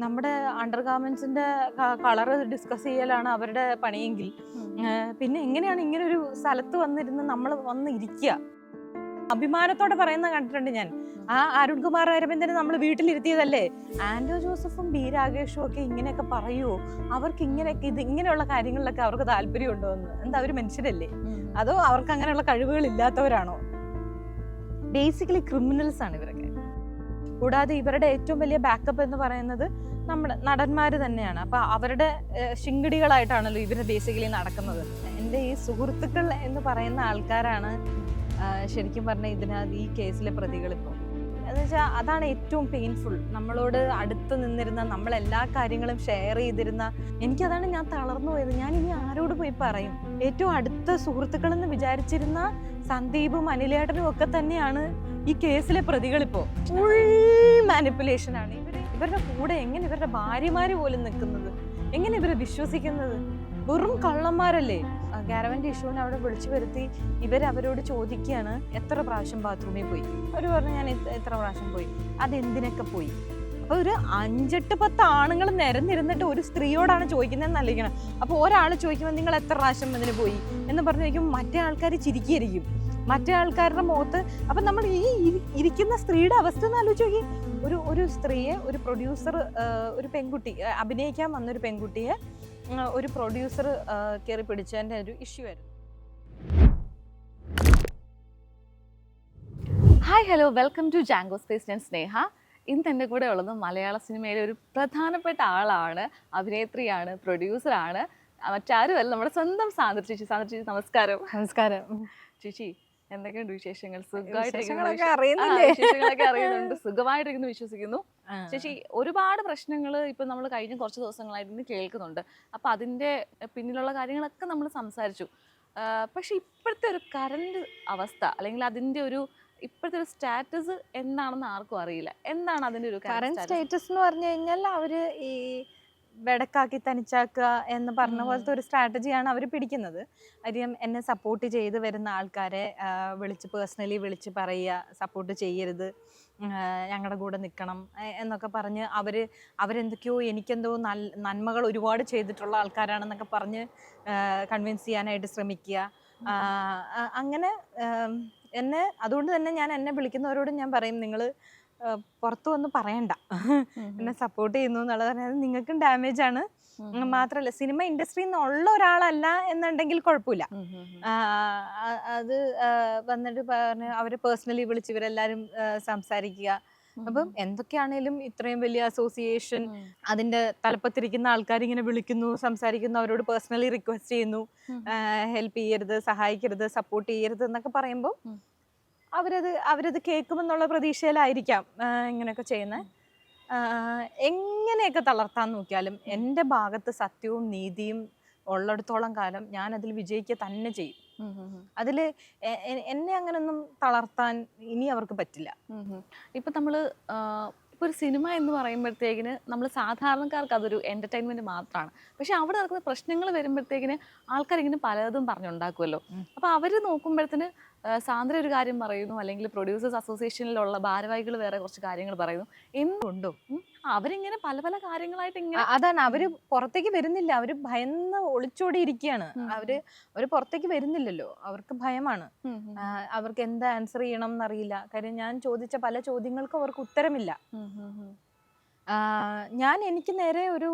നമ്മുടെ under ഗാർമെന്റ്സിന്റെ colour discuss ചെയ്യലാണ് അവരുടെ പണിയെങ്കിൽ പിന്നെ എങ്ങനെയാണ് ഇങ്ങനെ ഒരു സ്ഥലത്ത് വന്നിരുന്ന് നമ്മൾ വന്ന് ഇരിക്കുക? അഭിമാനത്തോടെ പറയുന്ന കണ്ടിട്ടുണ്ട് ഞാൻ. ആ അരുൺകുമാർ അരവിന്ദനെ നമ്മൾ വീട്ടിലിരുത്തിയതല്ലേ. ആന്റോ ജോസഫും ബി രാഗേഷും ഒക്കെ ഇങ്ങനെയൊക്കെ പറയുമോ? അവർക്ക് ഇങ്ങനെയൊക്കെ ഇങ്ങനെയുള്ള കാര്യങ്ങളിലൊക്കെ അവർക്ക് താല്പര്യമുണ്ടോ എന്ന്? എന്താ അവർ മനുഷ്യരല്ലേ? അതോ അവർക്ക് അങ്ങനെയുള്ള കഴിവുകൾ ഇല്ലാത്തവരാണോ? ബേസിക്കലി ക്രിമിനൽസ് ആണ് ഇവരൊക്കെ. കൂടാതെ ഇവരുടെ ഏറ്റവും വലിയ ബാക്കപ്പ് എന്ന് പറയുന്നത് നമ്മുടെ നടന്മാര് തന്നെയാണ്. അപ്പൊ അവരുടെ ശിങ്കിടികളായിട്ടാണല്ലോ ഇവര് ബേസിക്കലി നടക്കുന്നത്. എൻ്റെ ഈ സുഹൃത്തുക്കൾ എന്ന് പറയുന്ന ആൾക്കാരാണ് ശരിക്കും പറഞ്ഞാൽ ഈ കേസിലെ പ്രതികൾ. ഇപ്പോൾ എന്ന് വെച്ചാൽ അതാണ് ഏറ്റവും പെയിൻഫുൾ. നമ്മളോട് അടുത്ത് നിന്നിരുന്ന, നമ്മളെല്ലാ കാര്യങ്ങളും ഷെയർ ചെയ്തിരുന്ന, എനിക്കതാണ് ഞാൻ തളർന്നു പോയത്. ഞാൻ ഇനി ആരോട് പോയി പറയും? ഏറ്റവും അടുത്ത സുഹൃത്തുക്കളെന്ന് വിചാരിച്ചിരുന്ന സന്ദീപും അനിലേട്ടനും ഒക്കെ തന്നെയാണ് ഈ കേസിലെ പ്രതികളിപ്പോ. ഫുൾ മാനിപ്പുലേഷൻ ആണ്. ഇവരുടെ കൂടെ എങ്ങനെ ഇവരുടെ ഭാര്യമാര് പോലും നിൽക്കുന്നത്? എങ്ങനെ ഇവരെ വിശ്വസിക്കുന്നത്? വെറും കള്ളന്മാരല്ലേ. ഗാരവന്റെ ഇഷ്യൂവിനെ അവിടെ വിളിച്ചു വരുത്തി അവരോട് ചോദിക്കുകയാണ്, എത്ര പ്രാവശ്യം ബാത്റൂമിൽ പോയി? അവർ പറഞ്ഞു, ഞാൻ എത്ര പ്രാവശ്യം പോയി. അതെന്തിനൊക്കെ പോയി? അപ്പൊ ഒരു 5-8-10 ആണുങ്ങൾ നിരന്നിരുന്നിട്ട് ഒരു സ്ത്രീയോടാണ് ചോദിക്കുന്നതെന്ന് ആലോചിക്കണം. അപ്പൊ ഒരാൾ ചോദിക്കുമ്പോൾ നിങ്ങൾ എത്ര പ്രാവശ്യം ഇതിന് പോയി എന്ന് പറഞ്ഞു ചോദിക്കുമ്പോൾ മറ്റേ ആൾക്കാർ ചിരിക്കുകയായിരിക്കും, മറ്റേ ആൾക്കാരുടെ മുഖത്ത്. അപ്പൊ നമ്മൾ ഈ ഇരിക്കുന്ന സ്ത്രീയുടെ അവസ്ഥ ഒന്ന് ആലോചിച്ച് നോക്കി. ഒരു സ്ത്രീയെ, ഒരു പ്രൊഡ്യൂസർ, ഒരു പെൺകുട്ടി അഭിനയിക്കാൻ വന്നൊരു പെൺകുട്ടിയെ ഒരു പ്രൊഡ്യൂസർ കയറി പിടിച്ചതിൻ്റെ ഒരു ഇഷ്യൂ ആയിരുന്നു. Hi, hello, welcome to Django space. ഞാൻ സ്നേഹ. ഇന്ന് എൻ്റെ കൂടെ ഉള്ളത് മലയാള സിനിമയിലെ ഒരു പ്രധാനപ്പെട്ട ആളാണ്, അഭിനേത്രിയാണ്, പ്രൊഡ്യൂസറാണ്. മറ്റാരുമല്ല, നമ്മുടെ സ്വന്തം സാന്ദ്ര ചേച്ചി. സാന്ദ്ര ചേച്ചി, നമസ്കാരം. നമസ്കാരം ചേച്ചി. എന്തൊക്കെയുണ്ട് വിശേഷങ്ങൾ? വിശേഷങ്ങളൊക്കെ അറിയുന്നുണ്ട്, സുഖമായിട്ടിരിക്കുന്നു വിശ്വസിക്കുന്നു. ചേച്ചി, ഒരുപാട് പ്രശ്നങ്ങൾ ഇപ്പൊ നമ്മൾ കഴിഞ്ഞ കുറച്ച് ദിവസങ്ങളായിട്ട് കേൾക്കുന്നുണ്ട്. അപ്പൊ അതിന്റെ പിന്നിലുള്ള കാര്യങ്ങളൊക്കെ നമ്മൾ സംസാരിച്ചു. പക്ഷെ ഇപ്പോഴത്തെ ഒരു കറണ്ട് അവസ്ഥ, അല്ലെങ്കിൽ അതിന്റെ ഒരു ഇപ്പോഴത്തെ ഒരു സ്റ്റാറ്റസ് എന്താണെന്ന് ആർക്കും അറിയില്ല. എന്താണ് അതിന്റെ ഒരു കറണ്ട് സ്റ്റാറ്റസ് എന്ന് പറഞ്ഞു കഴിഞ്ഞാൽ അവര് ഈ വെടക്കാക്കി തനിച്ചാക്കുക എന്ന് പറഞ്ഞ പോലത്തെ ഒരു സ്ട്രാറ്റജിയാണ് അവർ പിടിക്കുന്നത്. കാര്യം എന്നെ സപ്പോർട്ട് ചെയ്ത് വരുന്ന ആൾക്കാരെ പേഴ്സണലി വിളിച്ച് പറയുക, സപ്പോർട്ട് ചെയ്യരുത്, ഞങ്ങളുടെ കൂടെ നിൽക്കണം എന്നൊക്കെ പറഞ്ഞ് അവരെന്തൊക്കെയോ എനിക്കെന്തോ നന്മകൾ ഒരുപാട് ചെയ്തിട്ടുള്ള ആൾക്കാരാണെന്നൊക്കെ പറഞ്ഞ് കൺവിൻസ് ചെയ്യാനായിട്ട് ശ്രമിക്കുക. അങ്ങനെ അതുകൊണ്ട് തന്നെ ഞാൻ എന്നെ വിളിക്കുന്നവരോട് ഞാൻ പറയും, നിങ്ങൾ പുറത്തു വന്ന് പറയണ്ട എന്നെ സപ്പോർട്ട് ചെയ്യുന്നു എന്നുള്ളത്. പറഞ്ഞാൽ നിങ്ങൾക്കും ഡാമേജ് ആണ്. മാത്രമല്ല, സിനിമ ഇൻഡസ്ട്രിയിൽ നിന്നുള്ള ഒരാളല്ല എന്നുണ്ടെങ്കിൽ കുഴപ്പമില്ല. അത് വന്നിട്ട് പറഞ്ഞ് അവരെ പേഴ്സണലി വിളിച്ച് ഇവരെല്ലാവരും സംസാരിക്കുക. അപ്പം എന്തൊക്കെയാണേലും ഇത്രയും വലിയ അസോസിയേഷൻ, അതിന്റെ തലപ്പത്തിരിക്കുന്ന ആൾക്കാർ ഇങ്ങനെ വിളിക്കുന്നു, സംസാരിക്കുന്നു, അവരോട് പേഴ്സണലി റിക്വസ്റ്റ് ചെയ്യുന്നു, ഹെൽപ്പ് ചെയ്യരുത്, സഹായിക്കരുത്, സപ്പോർട്ട് ചെയ്യരുത് എന്നൊക്കെ പറയുമ്പോൾ അവരത് കേൾക്കുമെന്നുള്ള പ്രതീക്ഷയിലായിരിക്കാം ഇങ്ങനെയൊക്കെ ചെയ്യുന്നത്. എങ്ങനെയൊക്കെ തളർത്താൻ നോക്കിയാലും എൻ്റെ ഭാഗത്ത് സത്യവും നീതിയും ഉള്ളിടത്തോളം കാലം ഞാൻ അതിൽ വിജയിക്കുക തന്നെ ചെയ്യും. അതിൽ എന്നെ അങ്ങനൊന്നും തളർത്താൻ ഇനി അവർക്ക് പറ്റില്ല. ഇപ്പം നമ്മള് ഇപ്പോൾ ഒരു സിനിമ എന്ന് പറയുമ്പോഴത്തേക്കിന് നമ്മൾ സാധാരണക്കാർക്ക് അതൊരു എൻ്റർടൈൻമെൻറ്റ് മാത്രമാണ്. പക്ഷെ അവിടെ നടക്കുന്ന പ്രശ്നങ്ങൾ വരുമ്പോഴത്തേക്കിന് ആൾക്കാരിങ്ങനെ പലതും പറഞ്ഞുണ്ടാക്കുമല്ലോ. അപ്പോൾ അവർ നോക്കുമ്പോഴത്തേന് സാന്ദ്ര ഒരു കാര്യം പറയുന്നു, അല്ലെങ്കിൽ പ്രൊഡ്യൂസേഴ്സ് അസോസിയേഷനിലുള്ള ഭാരവാഹികൾ വേറെ കുറച്ച് കാര്യങ്ങൾ പറയുന്നു. എന്തുകൊണ്ടോ അവരിങ്ങനെ പല പല കാര്യങ്ങളായിട്ട് ഇങ്ങനെ, അതാണ് അവര് പുറത്തേക്ക് വരുന്നില്ല. അവര് ഭയന്ന് ഒളിച്ചോടി ഇരിക്കുകയാണ്. അവര് പുറത്തേക്ക് വരുന്നില്ലല്ലോ, അവർക്ക് ഭയമാണ്. അവർക്ക് എന്താ ആൻസർ ചെയ്യണം എന്നറിയില്ല. കാര്യം ഞാൻ ചോദിച്ച പല ചോദ്യങ്ങൾക്കും അവർക്ക് ഉത്തരമില്ല. എനിക്ക് നേരെ ഒരു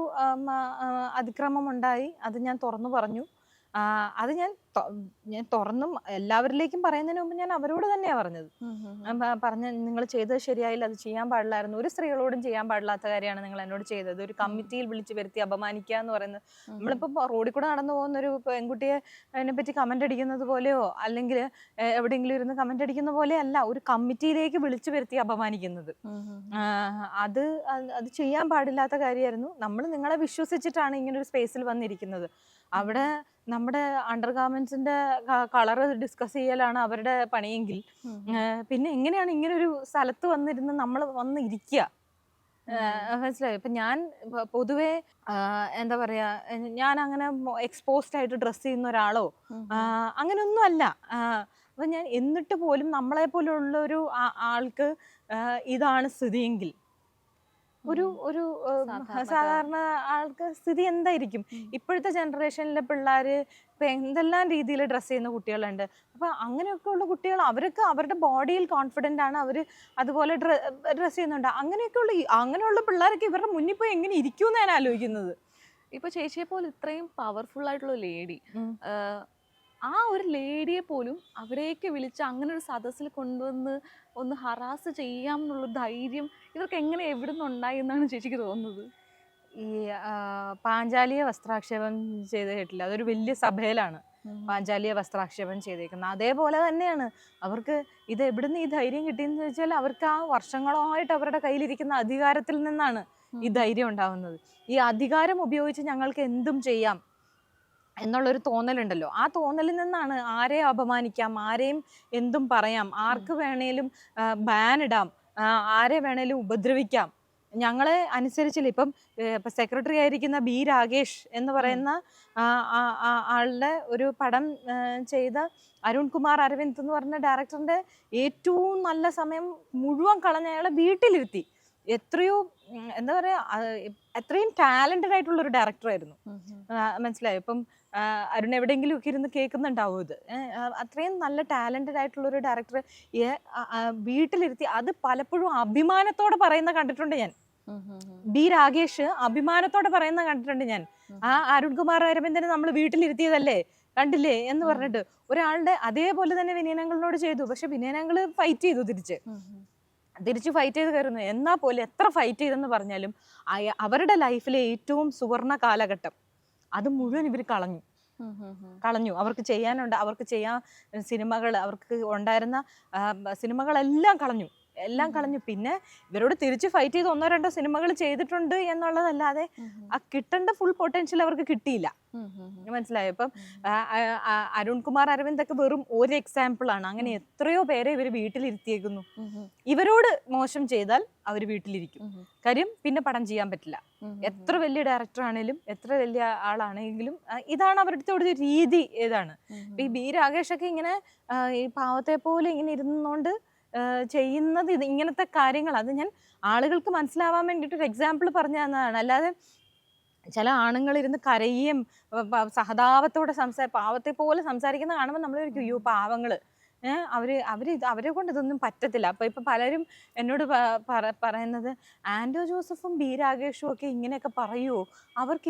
അതിക്രമം ഉണ്ടായി, അത് ഞാൻ തുറന്നു പറഞ്ഞു. അത് ഞാൻ തുറന്നും എല്ലാവരിലേക്കും പറയുന്നതിന് മുമ്പ് ഞാൻ അവരോട് തന്നെയാണ് പറഞ്ഞത്. നിങ്ങൾ ചെയ്തത് ശരിയായില്ല, അത് ചെയ്യാൻ പാടില്ലായിരുന്നു. ഒരു സ്ത്രീകളോടും ചെയ്യാൻ പാടില്ലാത്ത കാര്യമാണ് നിങ്ങൾ എന്നോട് ചെയ്തത്. ഒരു കമ്മിറ്റിയിൽ വിളിച്ച് വരുത്തി അപമാനിക്കുക എന്ന് പറയുന്നത്, നമ്മളിപ്പോൾ റോഡിൽ കൂടെ നടന്നു പോകുന്ന ഒരു പെൺകുട്ടിയെ അതിനെപ്പറ്റി കമന്റ് അടിക്കുന്നത് പോലെയോ അല്ലെങ്കിൽ എവിടെയെങ്കിലും ഇരുന്ന് കമന്റ് അടിക്കുന്ന പോലെ അല്ല, ഒരു കമ്മിറ്റിയിലേക്ക് വിളിച്ചു വരുത്തി അപമാനിക്കുന്നത്. അത് ചെയ്യാൻ പാടില്ലാത്ത കാര്യമായിരുന്നു. നമ്മൾ നിങ്ങളെ വിശ്വസിച്ചിട്ടാണ് ഇങ്ങനൊരു സ്പേസിൽ വന്നിരിക്കുന്നത്. അവിടെ നമ്മുടെ അണ്ടർ ഗാർമെന്റ്സിന്റെ കളർ ഡിസ്കസ് ചെയ്യലാണ് അവരുടെ പണിയെങ്കിൽ പിന്നെ എങ്ങനെയാണ് ഇങ്ങനെ ഒരു സ്ഥലത്ത് വന്നിരുന്ന് നമ്മൾ വന്ന് ഇരിക്കുക? മനസ്സിലായി. ഇപ്പൊ ഞാൻ പൊതുവെ എന്താ പറയാ, ഞാൻ അങ്ങനെ എക്സ്പോസ്ഡ് ആയിട്ട് ഡ്രസ് ചെയ്യുന്ന ഒരാളോ അങ്ങനെയൊന്നും അല്ല. അപ്പൊ ഞാൻ എന്നിട്ട് പോലും നമ്മളെ പോലുള്ള ഒരു ആൾക്ക് ഇതാണ് സ്ഥിതിയെങ്കിൽ ഒരു ഒരു സാധാരണ ആൾക്ക് സ്ഥിതി എന്തായിരിക്കും? ഇപ്പോഴത്തെ ജനറേഷനിലെ പിള്ളേര് ഇപ്പൊ എന്തെല്ലാം രീതിയിൽ ഡ്രസ്സ് ചെയ്യുന്ന കുട്ടികളുണ്ട്. അപ്പൊ അങ്ങനെയൊക്കെ ഉള്ള കുട്ടികൾ അവർക്ക് അവരുടെ ബോഡിയിൽ കോൺഫിഡന്റ് ആണ്, അവര് അതുപോലെ ഡ്രസ്സ് ചെയ്യുന്നുണ്ട്. അങ്ങനെയുള്ള പിള്ളേരൊക്കെ ഇവരുടെ മുന്നിൽ പോയി എങ്ങനെ ഇരിക്കും ഞാൻ ആലോചിക്കുന്നത്. ഇപ്പൊ ചേച്ചിയെ പോലെ ഇത്രയും പവർഫുൾ ആയിട്ടുള്ള ലേഡി, ആ ഒരു ലേഡിയെ പോലും അവിടേക്ക് വിളിച്ച് അങ്ങനെ ഒരു സദസ്സിൽ കൊണ്ടുവന്ന് ഒന്ന് ഹറാസ് ചെയ്യാം എന്നുള്ള ധൈര്യം ഇവർക്ക് എങ്ങനെ എവിടെ നിന്നുണ്ടായി എന്നാണ് ചേച്ചിക്ക് തോന്നുന്നത്? ഈ പാഞ്ചാലിയെ വസ്ത്രാക്ഷേപം ചെയ്ത് കേട്ടില്ല, അതൊരു വലിയ സഭയിലാണ് പാഞ്ചാലിയെ വസ്ത്രാക്ഷേപം ചെയ്തേക്കുന്നത്. അതേപോലെ തന്നെയാണ് അവർക്ക് ഇത് എവിടുന്ന് ഈ ധൈര്യം കിട്ടിയെന്ന് ചോദിച്ചാൽ അവർക്ക് ആ വർഷങ്ങളായിട്ട് അവരുടെ കയ്യിലിരിക്കുന്ന അധികാരത്തിൽ നിന്നാണ് ഈ ധൈര്യം ഉണ്ടാവുന്നത്. ഈ അധികാരം ഉപയോഗിച്ച് ഞങ്ങൾക്ക് എന്തും ചെയ്യാം എന്നുള്ളൊരു തോന്നലുണ്ടല്ലോ, ആ തോന്നലിൽ നിന്നാണ് ആരെയും അപമാനിക്കാം, ആരെയും എന്തും പറയാം, ആർക്ക് വേണേലും ബാൻ ഇടാം, ആരെ വേണേലും ഉപദ്രവിക്കാം, ഞങ്ങളെ അനുസരിച്ചില്ല. ഇപ്പം സെക്രട്ടറി ആയിരിക്കുന്ന ബി രാഗേഷ് എന്ന് പറയുന്ന ആളുടെ ഒരു പടം ചെയ്ത അരുൺ കുമാർ അരവിന്ദ് എന്ന് പറഞ്ഞ ഡയറക്ടറിന്റെ ഏറ്റവും നല്ല സമയം മുഴുവൻ കളഞ്ഞ അയാളെ വീട്ടിലിരുത്തി. എത്രയോ എന്താ പറയാ, അത്രയും ടാലന്റഡ് ആയിട്ടുള്ള ഒരു ഡയറക്ടറായിരുന്നു. മനസ്സിലായോ? ഇപ്പം അരുൺ എവിടെയെങ്കിലും ഒക്കെ ഇരുന്ന് കേൾക്കുന്നുണ്ടാവും ഇത്. അത്രയും നല്ല ടാലന്റഡ് ആയിട്ടുള്ള ഒരു ഡയറക്ടർ വീട്ടിലിരുത്തി. അത് പലപ്പോഴും അഭിമാനത്തോടെ പറയുന്ന കണ്ടിട്ടുണ്ട് ഞാൻ. ബി രാഗേഷ് അഭിമാനത്തോടെ പറയുന്ന കണ്ടിട്ടുണ്ട് ഞാൻ. ആ അരുൺകുമാർ അരവിന്ദനെ നമ്മൾ വീട്ടിലിരുത്തിയതല്ലേ, കണ്ടില്ലേ എന്ന് പറഞ്ഞിട്ട് ഒരാളുടെ അതേപോലെ തന്നെ വിനയനങ്ങളോട് ചെയ്തു. പക്ഷെ വിനയനങ്ങൾ ഫൈറ്റ് ചെയ്തു, തിരിച്ച് ഫൈറ്റ് ചെയ്ത് കയറുന്നു. എന്നാൽ പോലും എത്ര ഫൈറ്റ് ചെയ്തെന്ന് പറഞ്ഞാലും അവരുടെ ലൈഫിലെ ഏറ്റവും സുവർണ കാലഘട്ടം അത് മുഴുവൻ ഇവർ കളഞ്ഞു. അവർക്ക് ചെയ്യാൻ സിനിമകൾ, അവർക്ക് ഉണ്ടായിരുന്ന സിനിമകളെല്ലാം കളഞ്ഞു. പിന്നെ ഇവരോട് തിരിച്ച് ഫൈറ്റ് ചെയ്ത് 1-2 സിനിമകൾ ചെയ്തിട്ടുണ്ട് എന്നുള്ളതല്ലാതെ ആ കിട്ടേണ്ട ഫുൾ പൊട്ടൻഷ്യൽ അവർക്ക് കിട്ടിയില്ല. മനസ്സിലായോ? ഇപ്പം അരുൺകുമാർ അരവിന്ദ് ഒക്കെ വെറും ഒരു എക്സാമ്പിൾ ആണ്. അങ്ങനെ എത്രയോ പേരെ ഇവർ വീട്ടിലിരുത്തിയേക്കുന്നു. ഇവരോട് മോശം ചെയ്താൽ അവർ വീട്ടിലിരിക്കും. കാര്യം പിന്നെ പടം ചെയ്യാൻ പറ്റില്ല. എത്ര വലിയ ഡയറക്ടർ ആണെങ്കിലും എത്ര വലിയ ആളാണെങ്കിലും ഇതാണ് അവരുടെ ഒരു രീതി. ഏതാണ് ഈ ബി രാഗേഷ് ഒക്കെ ഇങ്ങനെ ഈ പാവത്തെ പോലെ ഇങ്ങനെ ഇരുന്നോണ്ട് ചെയ്യുന്നത് ഇങ്ങനത്തെ കാര്യങ്ങൾ. അത് ഞാൻ ആളുകൾക്ക് മനസ്സിലാവാൻ വേണ്ടിയിട്ടൊരു എക്സാമ്പിൾ പറഞ്ഞു തന്നതാണ്. അല്ലാതെ ചില ആണുങ്ങൾ ഇരുന്ന് കരയുകയും സഹതാപത്തോടെ പാവത്തെ പോലെ സംസാരിക്കുന്ന കാണുമ്പോൾ നമ്മൾ വിചാരിക്കും, അയ്യോ പാവങ്ങള്, അവരെ കൊണ്ട് ഇതൊന്നും പറ്റത്തില്ല. ഇപ്പൊ പലരും എന്നോട് പറയുന്നത്, ആൻഡോ ജോസഫും ബി രാഗേഷും ഒക്കെ ഇങ്ങനെയൊക്കെ പറയുമോ, അവർക്ക്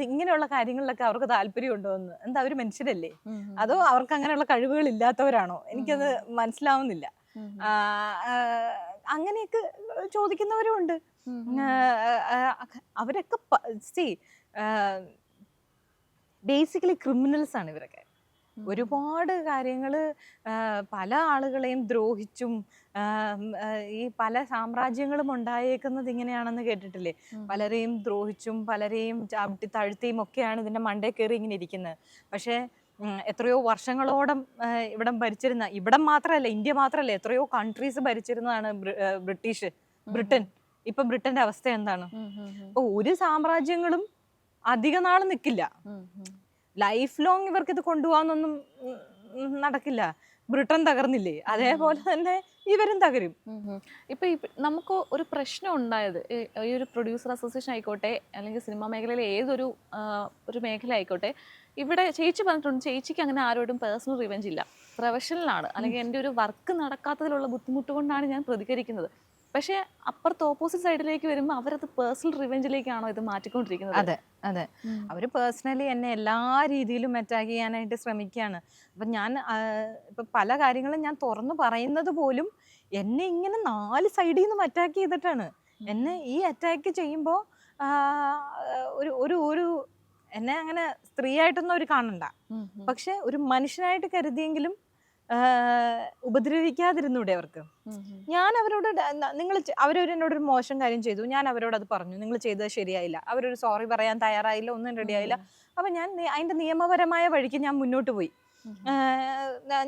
ഇങ്ങനെയുള്ള കാര്യങ്ങളിലൊക്കെ അവർക്ക് താല്പര്യമുണ്ടോ എന്ന്. എന്താ അവര് മനുഷ്യരല്ലേ, അതോ അവർക്ക് അങ്ങനെയുള്ള കഴിവുകൾ ഇല്ലാത്തവരാണോ? എനിക്കത് മനസ്സിലാവുന്നില്ല. അങ്ങനെയൊക്കെ ചോദിക്കുന്നവരും ഉണ്ട്. അവരൊക്കെ ബേസിക്കലി ക്രിമിനൽസ് ആണ് ഇവരൊക്കെ. ഒരുപാട് കാര്യങ്ങൾ പല ആളുകളെയും ദ്രോഹിച്ചും ഈ പല സാമ്രാജ്യങ്ങളും ഉണ്ടായേക്കുന്നത് ഇങ്ങനെയാണെന്ന് കേട്ടിട്ടില്ലേ? പലരെയും ദ്രോഹിച്ചും പലരെയും ചവിട്ടി താഴ്ത്തിയും ഒക്കെയാണ് ഇതിന്റെ മണ്ടേ കയറി ഇങ്ങനെ ഇരിക്കുന്നത്. പക്ഷേ എത്രയോ വർഷങ്ങളോളം ഇവിടം ഭരിച്ചിരുന്ന, ഇവിടം മാത്രമല്ല ഇന്ത്യ മാത്രമല്ല, എത്രയോ കൺട്രീസ് ഭരിച്ചിരുന്നതാണ് ബ്രിട്ടൻ. ഇപ്പൊ ബ്രിട്ടന്റെ അവസ്ഥ എന്താണ്? ഇപ്പൊ ഒരു സാമ്രാജ്യങ്ങളും അധിക നാൾ നിൽക്കില്ല. ലൈഫ് ലോങ് ഇവർക്ക് ഇത് കൊണ്ടുപോകാനൊന്നും നടക്കില്ല. ബ്രിട്ടൻ തകർന്നില്ലേ, അതേപോലെ തന്നെ ഇവരും തകരും. ഇപ്പൊ നമുക്ക് ഒരു പ്രശ്നം ഉണ്ടായത്, ഈ ഒരു പ്രൊഡ്യൂസർ അസോസിയേഷൻ ആയിക്കോട്ടെ, അല്ലെങ്കിൽ സിനിമാ മേഖലയിലെ ഏതൊരു ഒരു മേഖല ആയിക്കോട്ടെ, ഇവിടെ ചേച്ചി പറഞ്ഞിട്ടുണ്ട് ചേച്ചിക്ക് അങ്ങനെ ആരോടും പേഴ്സണൽ റിവെഞ്ച് ഇല്ല, പ്രൊഫഷണലാണ്, അല്ലെങ്കിൽ എൻ്റെ ഒരു വർക്ക് നടക്കാത്തതിലുള്ള ബുദ്ധിമുട്ട് കൊണ്ടാണ് ഞാൻ പ്രതികരിക്കുന്നത്. പക്ഷെ അപ്പുറത്ത് ഓപ്പോസിറ്റ് സൈഡിലേക്ക് വരുമ്പോൾ അവരത് പേഴ്സണൽ റിവെഞ്ചിലേക്കാണോ ഇത് മാറ്റിക്കൊണ്ടിരിക്കുന്നത്? അതെ, അവര് പേഴ്സണലി എന്നെ എല്ലാ രീതിയിലും അറ്റാക്ക് ചെയ്യാനായിട്ട് ശ്രമിക്കുകയാണ്. അപ്പൊ ഞാൻ ഇപ്പൊ പല കാര്യങ്ങളും ഞാൻ തുറന്നു പറയുന്നത് പോലും എന്നെ ഇങ്ങനെ 4 സൈഡിൽ നിന്നും അറ്റാക്ക് ചെയ്തിട്ടാണ്. എന്നെ ഈ അറ്റാക്ക് ചെയ്യുമ്പോൾ ഒരു എന്നെ അങ്ങനെ സ്ത്രീയായിട്ടൊന്നും അവർ കാണണ്ട, പക്ഷെ ഒരു മനുഷ്യനായിട്ട് കരുതിയെങ്കിലും ഉപദ്രവിക്കാതിരുന്നൂടെ അവർക്ക്? ഞാൻ അവരോട് അവരെന്നോടൊരു മോശം കാര്യം ചെയ്തു, ഞാൻ അവരോട് അത് പറഞ്ഞു, നിങ്ങൾ ചെയ്തത് ശരിയായില്ല, അവരൊരു സോറി പറയാൻ തയ്യാറായില്ല, ഒന്നും റെഡിയായില്ല. അപ്പൊ ഞാൻ അതിന്റെ നിയമപരമായ വഴിക്ക് ഞാൻ മുന്നോട്ട് പോയി.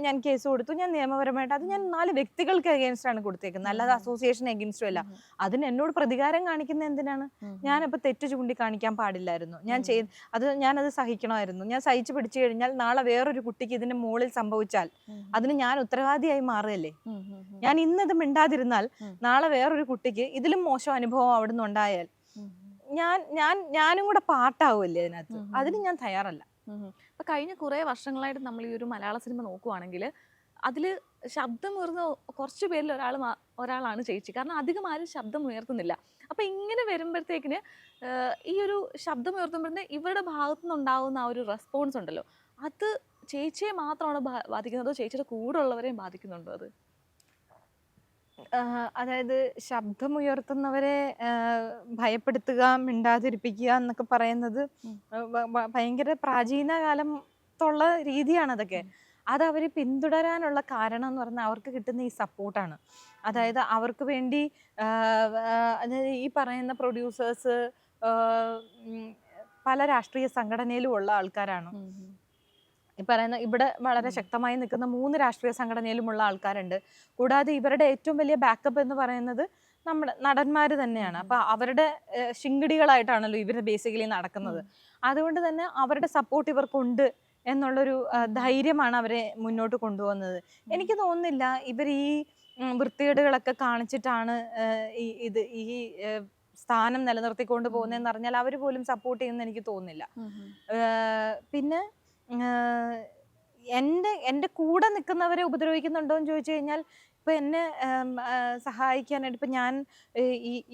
ഞാൻ കേസ് കൊടുത്തു, ഞാൻ നിയമപരമായിട്ട് അത് ഞാൻ 4 വ്യക്തികൾക്ക് അഗേൻസ്റ്റ് ആണ് കൊടുത്തേക്കുന്നത്, അല്ലാതെ അസോസിയേഷൻ അഗേൻസ്റ്റും അല്ല. അതിന് എന്നോട് പ്രതികാരം കാണിക്കുന്ന എന്തിനാണ്? ഞാനപ്പോൾ തെറ്റ് ചൂണ്ടിക്കാണിക്കാൻ പാടില്ലായിരുന്നു, ഞാനത് സഹിക്കണമായിരുന്നു. ഞാൻ സഹിച്ചു പിടിച്ചു കഴിഞ്ഞാൽ നാളെ വേറൊരു കുട്ടിക്ക് ഇതിന്റെ മുകളിൽ സംഭവിച്ചാൽ അതിന് ഞാൻ ഉത്തരവാദിയായി മാറുകയല്ലേ? ഞാൻ ഇന്നത് മിണ്ടാതിരുന്നാൽ നാളെ വേറൊരു കുട്ടിക്ക് ഇതിലും മോശം അനുഭവം അവിടെ നിന്ന് ഉണ്ടായാൽ ഞാനും കൂടെ പാട്ടാവുമല്ലേ അതിനകത്ത്? അതിന് ഞാൻ തയ്യാറല്ല. ഇപ്പൊ കഴിഞ്ഞ കുറെ വർഷങ്ങളായിട്ട് നമ്മൾ ഈ ഒരു മലയാള സിനിമ നോക്കുവാണെങ്കിൽ അതിൽ ശബ്ദമുയർന്ന കുറച്ച് പേരിൽ ഒരാളാണ് ചേച്ചി. കാരണം അധികം ആരും ശബ്ദം ഉയർത്തുന്നില്ല. അപ്പൊ ഇങ്ങനെ വരുമ്പോഴത്തേക്കിന് ഈ ഒരു ശബ്ദം ഉയർത്തുമ്പോഴേ ഇവരുടെ ഭാഗത്തു നിന്നുണ്ടാകുന്ന ആ ഒരു റെസ്പോൺസ് ഉണ്ടല്ലോ, അത് ചേച്ചിയെ മാത്രമാണ് ബാധിക്കുന്നതോ ചേച്ചിയുടെ കൂടെ ഉള്ളവരെയും ബാധിക്കുന്നുണ്ടോ അത്? അതായത് ശബ്ദമുയർത്തുന്നവരെ ഭയപ്പെടുത്തുക, മിണ്ടാതിരിപ്പിക്കുക എന്നൊക്കെ പറയുന്നത് ഭയങ്കര പ്രാചീന കാലത്തുള്ള രീതിയാണ് അതൊക്കെ. അത് അവർ പിന്തുടരാനുള്ള കാരണം എന്ന് പറഞ്ഞാൽ അവർക്ക് കിട്ടുന്ന ഈ സപ്പോർട്ടാണ്. അതായത് അവർക്ക് വേണ്ടി അതായത് ഈ പറയുന്ന പ്രൊഡ്യൂസേഴ്സ് പല രാഷ്ട്രീയ സംഘടനയിലും ഉള്ള ആൾക്കാരാണ്. ഈ പറയുന്ന ഇവിടെ വളരെ ശക്തമായി നിൽക്കുന്ന 3 രാഷ്ട്രീയ സംഘടനയിലുമുള്ള ആൾക്കാരുണ്ട്. കൂടാതെ ഇവരുടെ ഏറ്റവും വലിയ ബാക്കപ്പ് എന്ന് പറയുന്നത് നമ്മുടെ നടന്മാർ തന്നെയാണ്. അപ്പൊ അവരുടെ ശിങ്കിടികളായിട്ടാണല്ലോ ഇവർ ബേസിക്കലി നടക്കുന്നത്. അതുകൊണ്ട് തന്നെ അവരുടെ സപ്പോർട്ട് ഇവർക്കുണ്ട് എന്നുള്ളൊരു ധൈര്യമാണ് അവരെ മുന്നോട്ട് കൊണ്ടുപോകുന്നത്. എനിക്ക് തോന്നുന്നില്ല ഇവർ ഈ വൃത്തികേടുകളൊക്കെ കാണിച്ചിട്ടാണ് ഈ സ്ഥാനം നിലനിർത്തിക്കൊണ്ട് പോകുന്നതെന്ന് പറഞ്ഞാൽ അവർ പോലും സപ്പോർട്ട് ചെയ്യുമെന്ന് എനിക്ക് തോന്നുന്നില്ല. പിന്നെ എൻ്റെ കൂടെ നിൽക്കുന്നവരെ ഉപദ്രവിക്കുന്നുണ്ടോ എന്ന് ചോദിച്ചു കഴിഞ്ഞാൽ, ഇപ്പം എന്നെ സഹായിക്കാനായിട്ട് ഇപ്പം ഞാൻ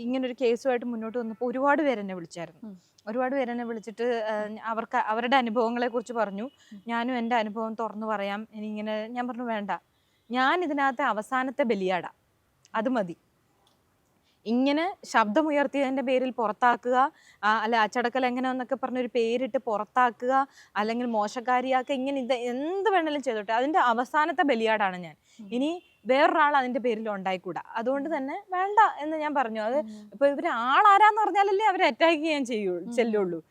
ഇങ്ങനൊരു കേസുമായിട്ട് മുന്നോട്ട് വന്നപ്പോൾ ഒരുപാട് പേരെന്നെ വിളിച്ചായിരുന്നു. ഒരുപാട് പേരെന്നെ വിളിച്ചിട്ട് അവരുടെ അനുഭവങ്ങളെ കുറിച്ച് പറഞ്ഞു. ഞാനും എൻ്റെ അനുഭവം തുറന്നു പറയാം, ഞാൻ പറഞ്ഞു വേണ്ട, ഞാൻ ഇതിനകത്തെ അവസാനത്തെ ബലിയാടാ, അത് മതി. ഇങ്ങനെ ശബ്ദമുയർത്തിയതിൻ്റെ പേരിൽ പുറത്താക്കുക, അല്ല അച്ചടക്ക ലംഘനം എന്നൊക്കെ പറഞ്ഞൊരു പേരിട്ട് പുറത്താക്കുക, അല്ലെങ്കിൽ മോശക്കാരിയാക്കുക, ഇങ്ങനെ എന്ത് വേണമെങ്കിലും ചെയ്തോട്ടെ, അതിൻ്റെ അവസാനത്തെ ബലിയാടാണ് ഞാൻ. ഇനി വേറൊരാൾ അതിൻ്റെ പേരിൽ ഉണ്ടായിക്കൂടാ. അതുകൊണ്ട് തന്നെ വേണ്ട എന്ന് ഞാൻ പറഞ്ഞു. അത് ഇപ്പൊ ഇവര് ആളാരാന്ന് പറഞ്ഞാലല്ലേ അവരെ അറ്റാക്ക് ചെയ്യാൻ ചെല്ലുള്ളൂ.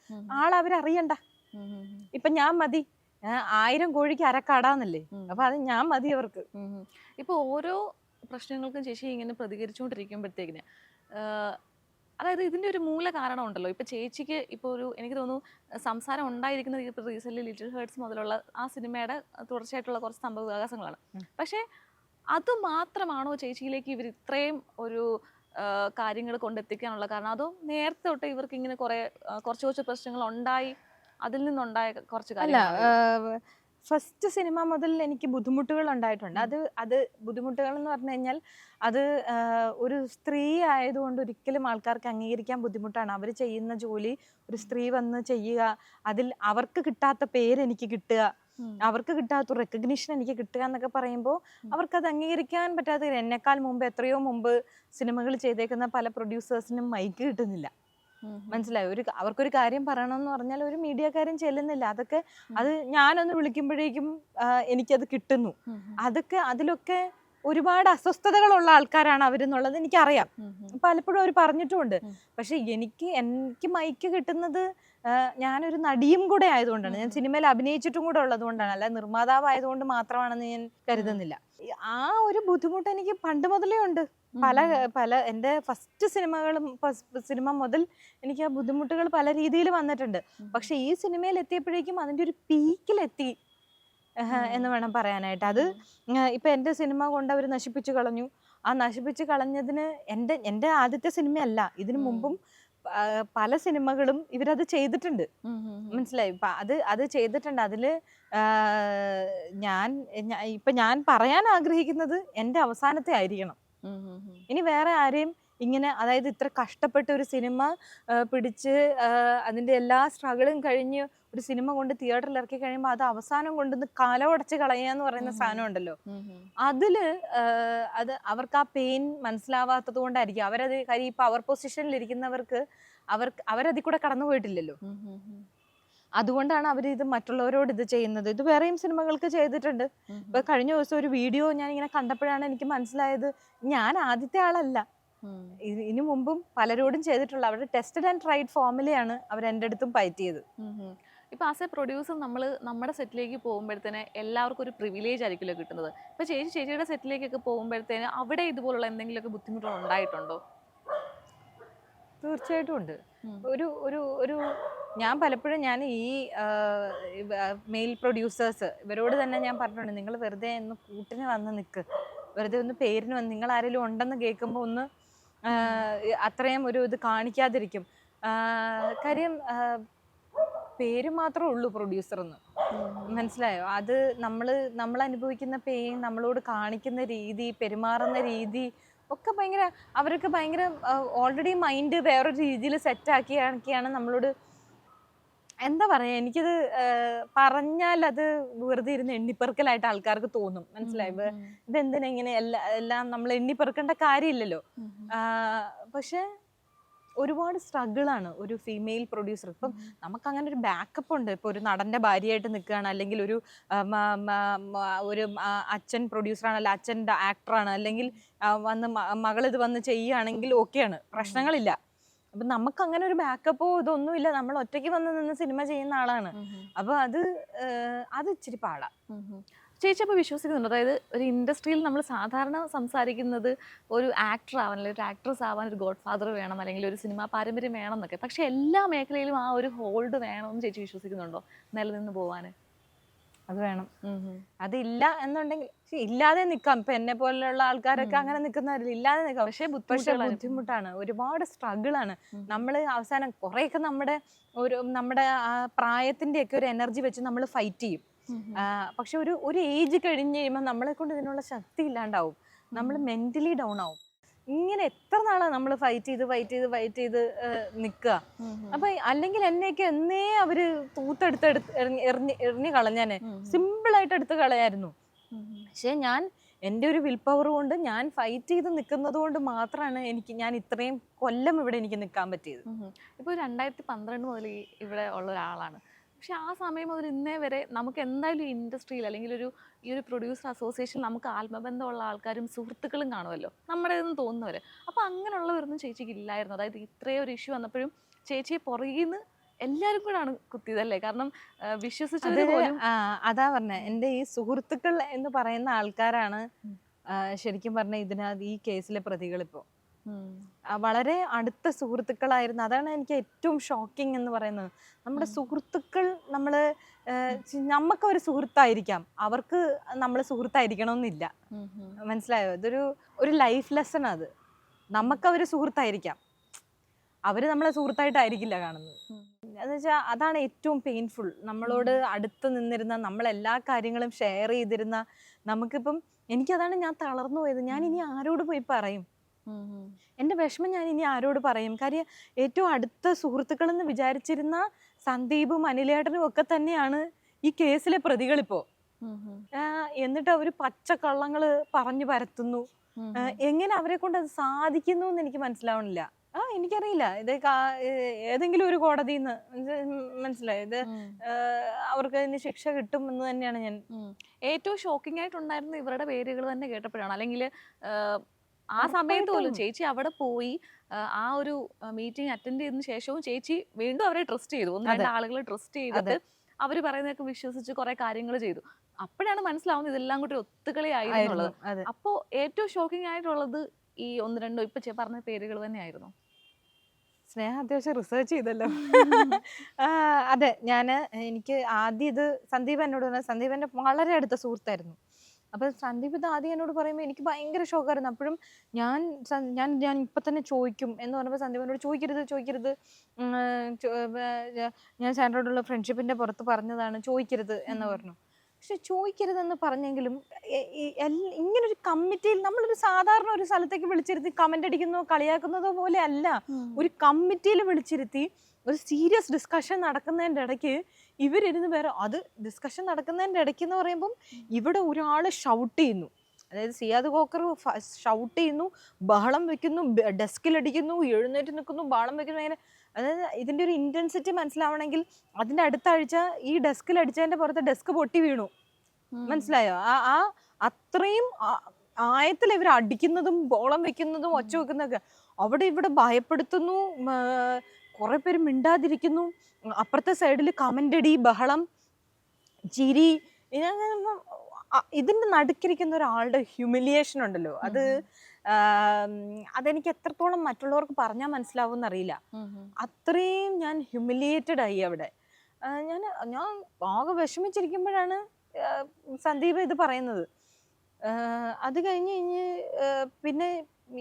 അവരറിയണ്ട. ഇപ്പൊ ഞാൻ മതി, 1000 കോഴിക്ക് അരക്കാടാന്നല്ലേ. അപ്പൊ അത് ഞാൻ മതി അവർക്ക്. ഇപ്പൊ ഓരോ പ്രശ്നങ്ങൾക്കും ചേച്ചി ഇങ്ങനെ പ്രതികരിച്ചുകൊണ്ടിരിക്കുമ്പോഴത്തേക്കിന് അതായത് ഇതിൻ്റെ ഒരു മൂല കാരണം ഉണ്ടല്ലോ. ഇപ്പം ചേച്ചിക്ക് ഇപ്പോൾ എനിക്ക് തോന്നുന്നു സംസാരം ഉണ്ടായിരിക്കുന്നത് ഇപ്പോൾ റീസെൻ്റ്ലി ലിറ്റിൽ ഹേർട്സ് മുതലുള്ള ആ സിനിമയുടെ തുടർച്ചയായിട്ടുള്ള കുറച്ച് സംഭവവികാസങ്ങളാണ്. പക്ഷേ അത് മാത്രമാണോ ചേച്ചിയിലേക്ക് ഇവർ ഇത്രയും ഒരു കാര്യങ്ങൾ കൊണ്ടെത്തിക്കാനുള്ള കാരണം? അതോ നേരത്തെ തൊട്ട് ഇവർക്ക് ഇങ്ങനെ കുറച്ച് പ്രശ്നങ്ങൾ ഉണ്ടായി അതിൽ നിന്നുണ്ടായ കുറച്ച് കാര്യങ്ങൾ? ഫസ്റ്റ് സിനിമ മുതൽ എനിക്ക് ബുദ്ധിമുട്ടുകൾ ഉണ്ടായിട്ടുണ്ട്. അത് ബുദ്ധിമുട്ടുകൾ എന്ന് പറഞ്ഞു കഴിഞ്ഞാൽ അത് ഒരു സ്ത്രീ ആയതുകൊണ്ട് ഒരിക്കലും ആൾക്കാർക്ക് അംഗീകരിക്കാൻ ബുദ്ധിമുട്ടാണ്. അവർ ചെയ്യുന്ന ജോലി ഒരു സ്ത്രീ വന്ന് ചെയ്യുക, അതിൽ അവർക്ക് കിട്ടാത്ത പേര് എനിക്ക് കിട്ടുക, അവർക്ക് കിട്ടാത്ത റെക്കഗ്നിഷൻ എനിക്ക് കിട്ടുക എന്നൊക്കെ പറയുമ്പോൾ അവർക്കത് അംഗീകരിക്കാൻ പറ്റാത്ത. എന്നെക്കാൾ മുമ്പ് എത്രയോ മുമ്പ് സിനിമകൾ ചെയ്തേക്കുന്ന പല പ്രൊഡ്യൂസേഴ്സിനും മൈക്ക് കിട്ടുന്നില്ല. മനസ്സിലായോ? അവർക്കൊരു കാര്യം പറയണമെന്ന് പറഞ്ഞാൽ ഒരു മീഡിയക്കാരും ചെല്ലുന്നില്ല. അതൊക്കെ അത് ഞാനൊന്ന് വിളിക്കുമ്പോഴേക്കും എനിക്കത് കിട്ടുന്നു. അതിലൊക്കെ ഒരുപാട് അസ്വസ്ഥതകളുള്ള ആൾക്കാരാണ് അവരെന്നുള്ളത് എനിക്കറിയാം. പലപ്പോഴും അവർ പറഞ്ഞിട്ടുമുണ്ട്. പക്ഷെ എനിക്ക് മൈക്ക് കിട്ടുന്നത് ഞാനൊരു നടിയും കൂടെ ആയതുകൊണ്ടാണ്, ഞാൻ സിനിമയിൽ അഭിനയിച്ചിട്ടും കൂടെ ഉള്ളത് കൊണ്ടാണ്, അല്ല നിർമ്മാതാവ് ആയതുകൊണ്ട് മാത്രമാണെന്ന് ഞാൻ കരുതുന്നില്ല. ആ ഒരു ബുദ്ധിമുട്ട് എനിക്ക് പണ്ട് മുതലേ ഉണ്ട്. പല എൻ്റെ ഫസ്റ്റ് സിനിമ മുതൽ എനിക്ക് ആ ബുദ്ധിമുട്ടുകൾ പല രീതിയിൽ വന്നിട്ടുണ്ട്. പക്ഷെ ഈ സിനിമയിൽ എത്തിയപ്പോഴേക്കും അതിൻ്റെ ഒരു പീക്കിലെത്തി എന്ന് വേണം പറയാനായിട്ട്. അത് ഇപ്പൊ എൻ്റെ സിനിമ കൊണ്ട് അവർ നശിപ്പിച്ചു കളഞ്ഞു. ആ നശിപ്പിച്ചു കളഞ്ഞതിന് എൻ്റെ ആദ്യത്തെ സിനിമയല്ല, ഇതിനു മുമ്പും പല സിനിമകളും ഇവരത് ചെയ്തിട്ടുണ്ട്. മനസ്സിലായി? അത് ചെയ്തിട്ടുണ്ട്. അതില് ഞാൻ പറയാൻ ആഗ്രഹിക്കുന്നത് എൻ്റെ അവസാനത്തെ ആയിരിക്കണം. ഇനി വേറെ ആരെയും ഇങ്ങനെ, അതായത് ഇത്ര കഷ്ടപ്പെട്ട് ഒരു സിനിമ പിടിച്ച് അതിൻ്റെ എല്ലാ സ്ട്രഗിളും കഴിഞ്ഞ് ഒരു സിനിമ കൊണ്ട് തിയേറ്ററിൽ ഇറക്കി കഴിയുമ്പോൾ അത് അവസാനം കൊണ്ടുവന്ന് കലവടച്ച് കളയുക എന്ന് പറയുന്ന സാധനം ഉണ്ടല്ലോ, അത് അവർക്ക് ആ പെയിൻ മനസ്സിലാവാത്തത് കൊണ്ടായിരിക്കും. അവരത് കാര്യം ഈ പവർ പൊസിഷനിൽ ഇരിക്കുന്നവർക്ക് അവരതിൽ കൂടെ കടന്നു പോയിട്ടില്ലല്ലോ. അതുകൊണ്ടാണ് അവർ ഇത് മറ്റുള്ളവരോട് ഇത് ചെയ്യുന്നത്. ഇത് വേറെയും സിനിമകൾക്ക് ചെയ്തിട്ടുണ്ട്. ഇപ്പൊ കഴിഞ്ഞ ദിവസം ഒരു വീഡിയോ ഞാൻ ഇങ്ങനെ കണ്ടപ്പോഴാണ് എനിക്ക് മനസ്സിലായത്, ഞാൻ ആദ്യത്തെ ആളല്ല, ഇതിനു മുമ്പും പലരോടും ചെയ്തിട്ടുള്ള അവരുടെ ടെസ്റ്റഡ് ആൻഡ് ട്രൈഡ് ഫോമിലെയാണ് അവർ എൻ്റെ അടുത്തും പയറ്റിയത്. ഇപ്പോൾ ആസ് എ പ്രൊഡ്യൂസർ നമ്മൾ നമ്മുടെ സെറ്റിലേക്ക് പോകുമ്പോഴത്തേന് എല്ലാവർക്കും ഒരു പ്രിവിലേജ് ആയിരിക്കുമല്ലോ കിട്ടുന്നത്. ഇപ്പോൾ ചേച്ചിയുടെ സെറ്റിലേക്കൊക്കെ പോകുമ്പോഴത്തേന് അവിടെ ഇതുപോലുള്ള എന്തെങ്കിലുമൊക്കെ ബുദ്ധിമുട്ടുകൾ ഉണ്ടായിട്ടുണ്ടോ? തീർച്ചയായിട്ടും ഉണ്ട്. ഒരു ഒരു ഒരു ഞാൻ പലപ്പോഴും ഈ മെയിൽ പ്രൊഡ്യൂസേഴ്സ് ഇവരോട് തന്നെ ഞാൻ പറഞ്ഞിട്ടുണ്ട്, നിങ്ങൾ വെറുതെ ഒന്ന് കൂട്ടിന് വന്ന് നിൽക്ക്, വെറുതെ ഒന്ന് പേരിന് വന്ന്, നിങ്ങൾ ആരെങ്കിലും ഉണ്ടെന്ന് കേൾക്കുമ്പോൾ ഒന്ന് അത്രയും ഒരു ഇത് കാണിക്കാതിരിക്കും. കാര്യം പേര് മാത്രമേ ഉള്ളൂ പ്രൊഡ്യൂസർ എന്ന്, മനസ്സിലായോ? അത് നമ്മൾ അനുഭവിക്കുന്ന പെയിൻ, നമ്മളോട് കാണിക്കുന്ന രീതി, പെരുമാറുന്ന രീതി ഒക്കെ ഭയങ്കര, അവർക്ക് ഭയങ്കര ഓൾറെഡി മൈൻഡ് വേറൊരു രീതിയിൽ സെറ്റാക്കിയാണ് നമ്മളോട്. എന്താ പറയാ, എനിക്കത് പറഞ്ഞാൽ അത് വെറുതെ ഇരുന്ന് എണ്ണിപ്പെറുക്കലായിട്ട് ആൾക്കാർക്ക് തോന്നും, മനസ്സിലായി? ഇതെന്തിനാ ഇങ്ങനെ എല്ലാം നമ്മൾ എണ്ണിപ്പെറുക്കേണ്ട കാര്യമില്ലല്ലോ. പക്ഷെ ഒരുപാട് സ്ട്രഗിളാണ് ഒരു ഫീമെയിൽ പ്രൊഡ്യൂസർ. ഇപ്പം നമുക്ക് അങ്ങനെ ഒരു ബാക്കപ്പ് ഉണ്ട്. ഇപ്പോൾ ഒരു നടൻ്റെ ഭാര്യയായിട്ട് നിൽക്കുകയാണ്, അല്ലെങ്കിൽ ഒരു അച്ഛൻ പ്രൊഡ്യൂസറാണ്, അല്ല അച്ഛൻ്റെ ആക്ടറാണ്, അല്ലെങ്കിൽ മകളിത് വന്ന് ചെയ്യുകയാണെങ്കിൽ ഓക്കെയാണ്, പ്രശ്നങ്ങളില്ല. അപ്പം നമുക്ക് അങ്ങനെ ഒരു ബാക്കപ്പോ ഇതൊന്നുമില്ല, നമ്മൾ ഒറ്റയ്ക്ക് വന്ന് നിന്ന് സിനിമ ചെയ്യുന്ന ആളാണ്. അപ്പോൾ അത് ഇച്ചിരി പാടാ. ചേച്ചി അപ്പോൾ വിശ്വസിക്കുന്നുണ്ട്, അതായത് ഒരു ഇൻഡസ്ട്രിയിൽ നമ്മൾ സാധാരണ സംസാരിക്കുന്നത് ഒരു ആക്ടർ ആവാൻ, അല്ലെങ്കിൽ ഒരു ആക്ട്രസ് ആവാൻ ഒരു ഗോഡ് ഫാദർ വേണം, അല്ലെങ്കിൽ ഒരു സിനിമാ പാരമ്പര്യം വേണം എന്നൊക്കെ. പക്ഷെ എല്ലാ മേഖലയിലും ആ ഒരു ഹോൾഡ് വേണമെന്ന് ചേച്ചി വിശ്വസിക്കുന്നുണ്ടോ നിലനിന്ന് പോവാൻ? അത് വേണം. അതില്ല എന്നുണ്ടെങ്കിൽ ഇല്ലാതെ നിൽക്കാം. ഇപ്പൊ എന്നെ പോലുള്ള ആൾക്കാരൊക്കെ അങ്ങനെ നിൽക്കുന്നവരില്ല, ഇല്ലാതെ നിൽക്കാം. പക്ഷെ ബുദ്ധിമുട്ടാണ്, ഒരുപാട് സ്ട്രഗിളാണ്. നമ്മൾ അവസാനം കുറെയൊക്കെ നമ്മുടെ പ്രായത്തിന്റെ ഒക്കെ ഒരു എനർജി വെച്ച് നമ്മൾ ഫൈറ്റ് ചെയ്യും. പക്ഷെ ഒരു ഏജ് കഴിഞ്ഞ് കഴിയുമ്പോൾ നമ്മളെ കൊണ്ട് ഇതിനുള്ള ശക്തി ഇല്ലാണ്ടാവും, നമ്മൾ മെന്റലി ഡൗൺ ആവും. ഇങ്ങനെ എത്ര നാളാണ് നമ്മൾ ഫൈറ്റ് ചെയ്ത് നിൽക്കുക. അപ്പൊ അല്ലെങ്കിൽ എന്നെയൊക്കെ എന്നേ അവര് എറിഞ്ഞ് കളഞ്ഞാനെ, സിമ്പിളായിട്ട് എടുത്ത് കളയായിരുന്നു. പക്ഷെ എൻ്റെ ഒരു വിൽ പവർ കൊണ്ട്, ഞാൻ ഫൈറ്റ് ചെയ്ത് നിൽക്കുന്നത് കൊണ്ട് മാത്രമാണ് ഞാൻ ഇത്രയും കൊല്ലം ഇവിടെ എനിക്ക് നിൽക്കാൻ പറ്റിയത്. ഇപ്പോൾ 2012 മുതൽ ഇവിടെ ഉള്ള ഒരാളാണ്. പക്ഷെ ആ സമയം മുതൽ ഇന്നേ വരെ നമുക്ക് എന്തായാലും ഇൻഡസ്ട്രിയിൽ, അല്ലെങ്കിൽ ഈ ഒരു പ്രൊഡ്യൂസർ അസോസിയേഷനിൽ നമുക്ക് ആത്മബന്ധമുള്ള ആൾക്കാരും സുഹൃത്തുക്കളും കാണുമല്ലോ, നമ്മുടെ ഇതെന്ന് തോന്നുന്നവർ. അപ്പോൾ അങ്ങനെയുള്ളവരൊന്നും ചേച്ചിക്ക് ഇല്ലായിരുന്നു? അതായത് ഇത്രയും ഒരു ഇഷ്യൂ വന്നപ്പോഴും ചേച്ചിയെ പുറകിൽ നിന്ന് എല്ലാവരും കൂടാണ് കുത്തിയതല്ലേ? കാരണം വിശ്വസിച്ചത് പോലും. അതാ പറഞ്ഞ, എൻ്റെ ഈ സുഹൃത്തുക്കൾ എന്ന് പറയുന്ന ആൾക്കാരാണ് ശരിക്കും പറഞ്ഞ ഈ കേസിലെ പ്രതികളിപ്പോ. വളരെ അടുത്ത സുഹൃത്തുക്കളായിരുന്നു. അതാണ് എനിക്ക് ഏറ്റവും ഷോക്കിംഗ് എന്ന് പറയുന്നത്. നമ്മുടെ സുഹൃത്തുക്കൾ, നമുക്കൊരു സുഹൃത്തായിരിക്കാം, അവർക്ക് നമ്മൾ സുഹൃത്തായിരിക്കണമെന്നില്ല, മനസ്സിലായോ? ഒരു ലൈഫ് ലെസൺ. അത് നമുക്കവര് സുഹൃത്തായിരിക്കാം, അവര് നമ്മളെ സുഹൃത്തായിട്ടായിരിക്കില്ല കാണുന്നത്. എന്ന് വെച്ചാൽ അതാണ് ഏറ്റവും പെയിൻഫുൾ. നമ്മളോട് അടുത്ത് നിന്നിരുന്ന, നമ്മളെല്ലാ കാര്യങ്ങളും ഷെയർ ചെയ്തിരുന്ന, നമുക്കിപ്പം എനിക്കതാണ്, ഞാൻ തളർന്നു പോയത്. ഞാൻ ഇനി ആരോട് പോയി പറയും? എൻ്റെ വിഷമം ഞാൻ ഇനി ആരോട് പറയും? കാര്യം ഏറ്റവും അടുത്ത സുഹൃത്തുക്കളെന്ന് വിചാരിച്ചിരുന്ന സന്ദീപും അനിലേട്ടനും ഒക്കെ തന്നെയാണ് ഈ കേസിലെ പ്രതികളിപ്പോ. എന്നിട്ട് അവര് പച്ചക്കള്ളങ്ങള് പറഞ്ഞു പരത്തുന്നു. എങ്ങനെ അവരെ കൊണ്ട് അത് സാധിക്കുന്നു എന്ന് എനിക്ക് മനസ്സിലാവണില്ല. എനിക്കറിയില്ല. ഇത് ഏതെങ്കിലും ഒരു കോടതിന്ന് മനസ്സിലായത് അവർക്ക് അതിന് ശിക്ഷ കിട്ടും എന്ന് തന്നെയാണ് ഞാൻ. ഏറ്റവും ഷോക്കിംഗ് ആയിട്ടുണ്ടായിരുന്ന ഇവരുടെ പേരുകൾ തന്നെ കേട്ടപ്പോഴാണ്. അല്ലെങ്കിൽ ആ സമയത്ത് പോലും ചേച്ചി അവിടെ പോയി ആ ഒരു മീറ്റിംഗ് അറ്റൻഡ് ചെയ്തതിനു ശേഷവും ചേച്ചി വീണ്ടും അവരെ ട്രസ്റ്റ് ചെയ്തു. 1-2 ആളുകളെ ട്രസ്റ്റ് ചെയ്തിട്ട് അവർ പറയുന്നതൊക്കെ വിശ്വസിച്ച് കുറെ കാര്യങ്ങൾ ചെയ്തു. അപ്പോഴാണ് മനസ്സിലാവുന്നത് ഇതെല്ലാം കൂടി ഒത്തുകളി ആയിരുന്നുള്ളത്. അപ്പോ ഏറ്റവും ഷോക്കിംഗ് ആയിട്ടുള്ളത് ഈ 1-2 ഇപ്പൊ പറഞ്ഞ പേരുകൾ തന്നെയായിരുന്നു. സ്നേഹ അത്യാവശ്യം റിസർച്ച് ചെയ്തല്ലോ. അതെ, എനിക്ക് ആദ്യം ഇത് സന്ദീപ് എന്നോട് പറഞ്ഞ, സന്ദീപ് എൻ്റെ വളരെ അടുത്ത സുഹൃത്തായിരുന്നു. അപ്പം സന്ദീപ് ഇത് ആദ്യം എന്നോട് പറയുമ്പോൾ എനിക്ക് ഭയങ്കര ഷോക്കായിരുന്നു. അപ്പോഴും ഞാൻ ഇപ്പം തന്നെ ചോദിക്കും എന്ന് പറഞ്ഞപ്പോൾ സന്ദീപ് എന്നോട് ചോദിക്കരുത്, ഞാൻ സാൻഡ്രോടുള്ള ഫ്രണ്ട്ഷിപ്പിൻ്റെ പുറത്ത് പറഞ്ഞതാണ്, ചോദിക്കരുത് എന്ന് പറഞ്ഞു. പക്ഷെ ചോദിക്കരുതെന്ന് പറഞ്ഞെങ്കിലും ഇങ്ങനൊരു കമ്മിറ്റിയിൽ, നമ്മളൊരു സാധാരണ ഒരു സ്ഥലത്തേക്ക് വിളിച്ചിരുത്തി കമൻ്റ് അടിക്കുന്നതോ കളിയാക്കുന്നതോ പോലെ അല്ല, ഒരു കമ്മിറ്റിയിൽ വിളിച്ചിരുത്തി ഒരു സീരിയസ് ഡിസ്കഷൻ നടക്കുന്നതിൻ്റെ ഇടയ്ക്ക് ഇവരിരുന്ന് അത് ഡിസ്കഷൻ നടക്കുന്നതിൻ്റെ ഇടയ്ക്ക് എന്ന് പറയുമ്പം ഇവിടെ ഒരാൾ ഷൗട്ട് ചെയ്യുന്നു. അതായത് സിയാദ് കോക്കർ ഷൗട്ട് ചെയ്യുന്നു, ബഹളം വെക്കുന്നു, ഡെസ്കിലടിക്കുന്നു, എഴുന്നേറ്റ് നിൽക്കുന്നു, ബഹളം വെക്കുന്നു. അങ്ങനെ അതായത് ഇതിൻ്റെ ഒരു ഇൻറ്റൻസിറ്റി മനസ്സിലാവണമെങ്കിൽ അതിൻ്റെ അടുത്ത ആഴ്ച ഈ ഡെസ്കിലടിച്ചതിൻ്റെ പുറത്ത് ഡെസ്ക് പൊട്ടി വീണു, മനസ്സിലായോ? അത്രയും ആയത്തിൽ ഇവർ അടിക്കുന്നതും ബോളം വെക്കുന്നതും ഒച്ച വെക്കുന്നതൊക്കെ. അവിടെ ഇവിടെ ഭയപ്പെടുത്തുന്നു, കുറെ പേര് മിണ്ടാതിരിക്കുന്നു, അപ്പുറത്തെ സൈഡിൽ കമന്റടി, ബഹളം, ചിരി. ഇതിന്റെ നടുക്കിരിക്കുന്ന ഒരാളുടെ ഹ്യൂമിലിയേഷൻ ഉണ്ടല്ലോ, അതെനിക്ക് എത്രത്തോളം മറ്റുള്ളവർക്ക് പറഞ്ഞാൽ മനസ്സിലാവും എന്നറിയില്ല. അത്രയും ഞാൻ ഹ്യൂമിലിയേറ്റഡ് ആയി അവിടെ. ഞാൻ ആകെ വിഷമിച്ചിരിക്കുമ്പോഴാണ് സന്ദീപ് ഇത് പറയുന്നത്. അത് കഴിഞ്ഞ് പിന്നെ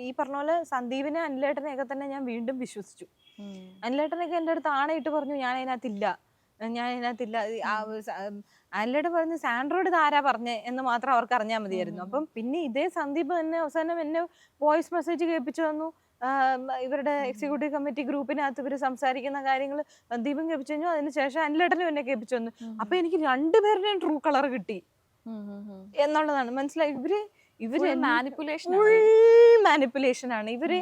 ഈ പറഞ്ഞ പോലെ സന്ദീപിനെ, അനിലേട്ടനെയൊക്കെ തന്നെ ഞാൻ വീണ്ടും വിശ്വസിച്ചു. അനിലേട്ടനൊക്കെ എൻ്റെ അടുത്ത് ആണയിട്ട് പറഞ്ഞു ഞാൻ അതിനകത്തില്ല. അനിലേട്ടൻ പറഞ്ഞു സാൻഡ്രോയിഡ് ഇതാരാ പറഞ്ഞേ എന്ന് മാത്രം അവർക്ക് അറിഞ്ഞാൽ മതിയായിരുന്നു. അപ്പം പിന്നെ ഇതേ സന്ദീപ് തന്നെ അവസാനം എന്നെ വോയിസ് മെസ്സേജ് കേൾപ്പിച്ചു തന്നു. ഇവരുടെ എക്സിക്യൂട്ടീവ് കമ്മിറ്റി ഗ്രൂപ്പിനകത്ത് ഇവർ സംസാരിക്കുന്ന കാര്യങ്ങൾ സന്ദീപും കേൾപ്പിച്ചു തന്നു. അതിനുശേഷം അനിലേട്ടനും എന്നെ കേൾപ്പിച്ചു തന്നു. അപ്പൊ എനിക്ക് രണ്ടുപേരുടെയും ട്രൂ കളർ കിട്ടി എന്നുള്ളതാണ് മനസ്സിലായി. ഇവര് മാനിപ്പുലേഷൻ ആണ്. ഇവര്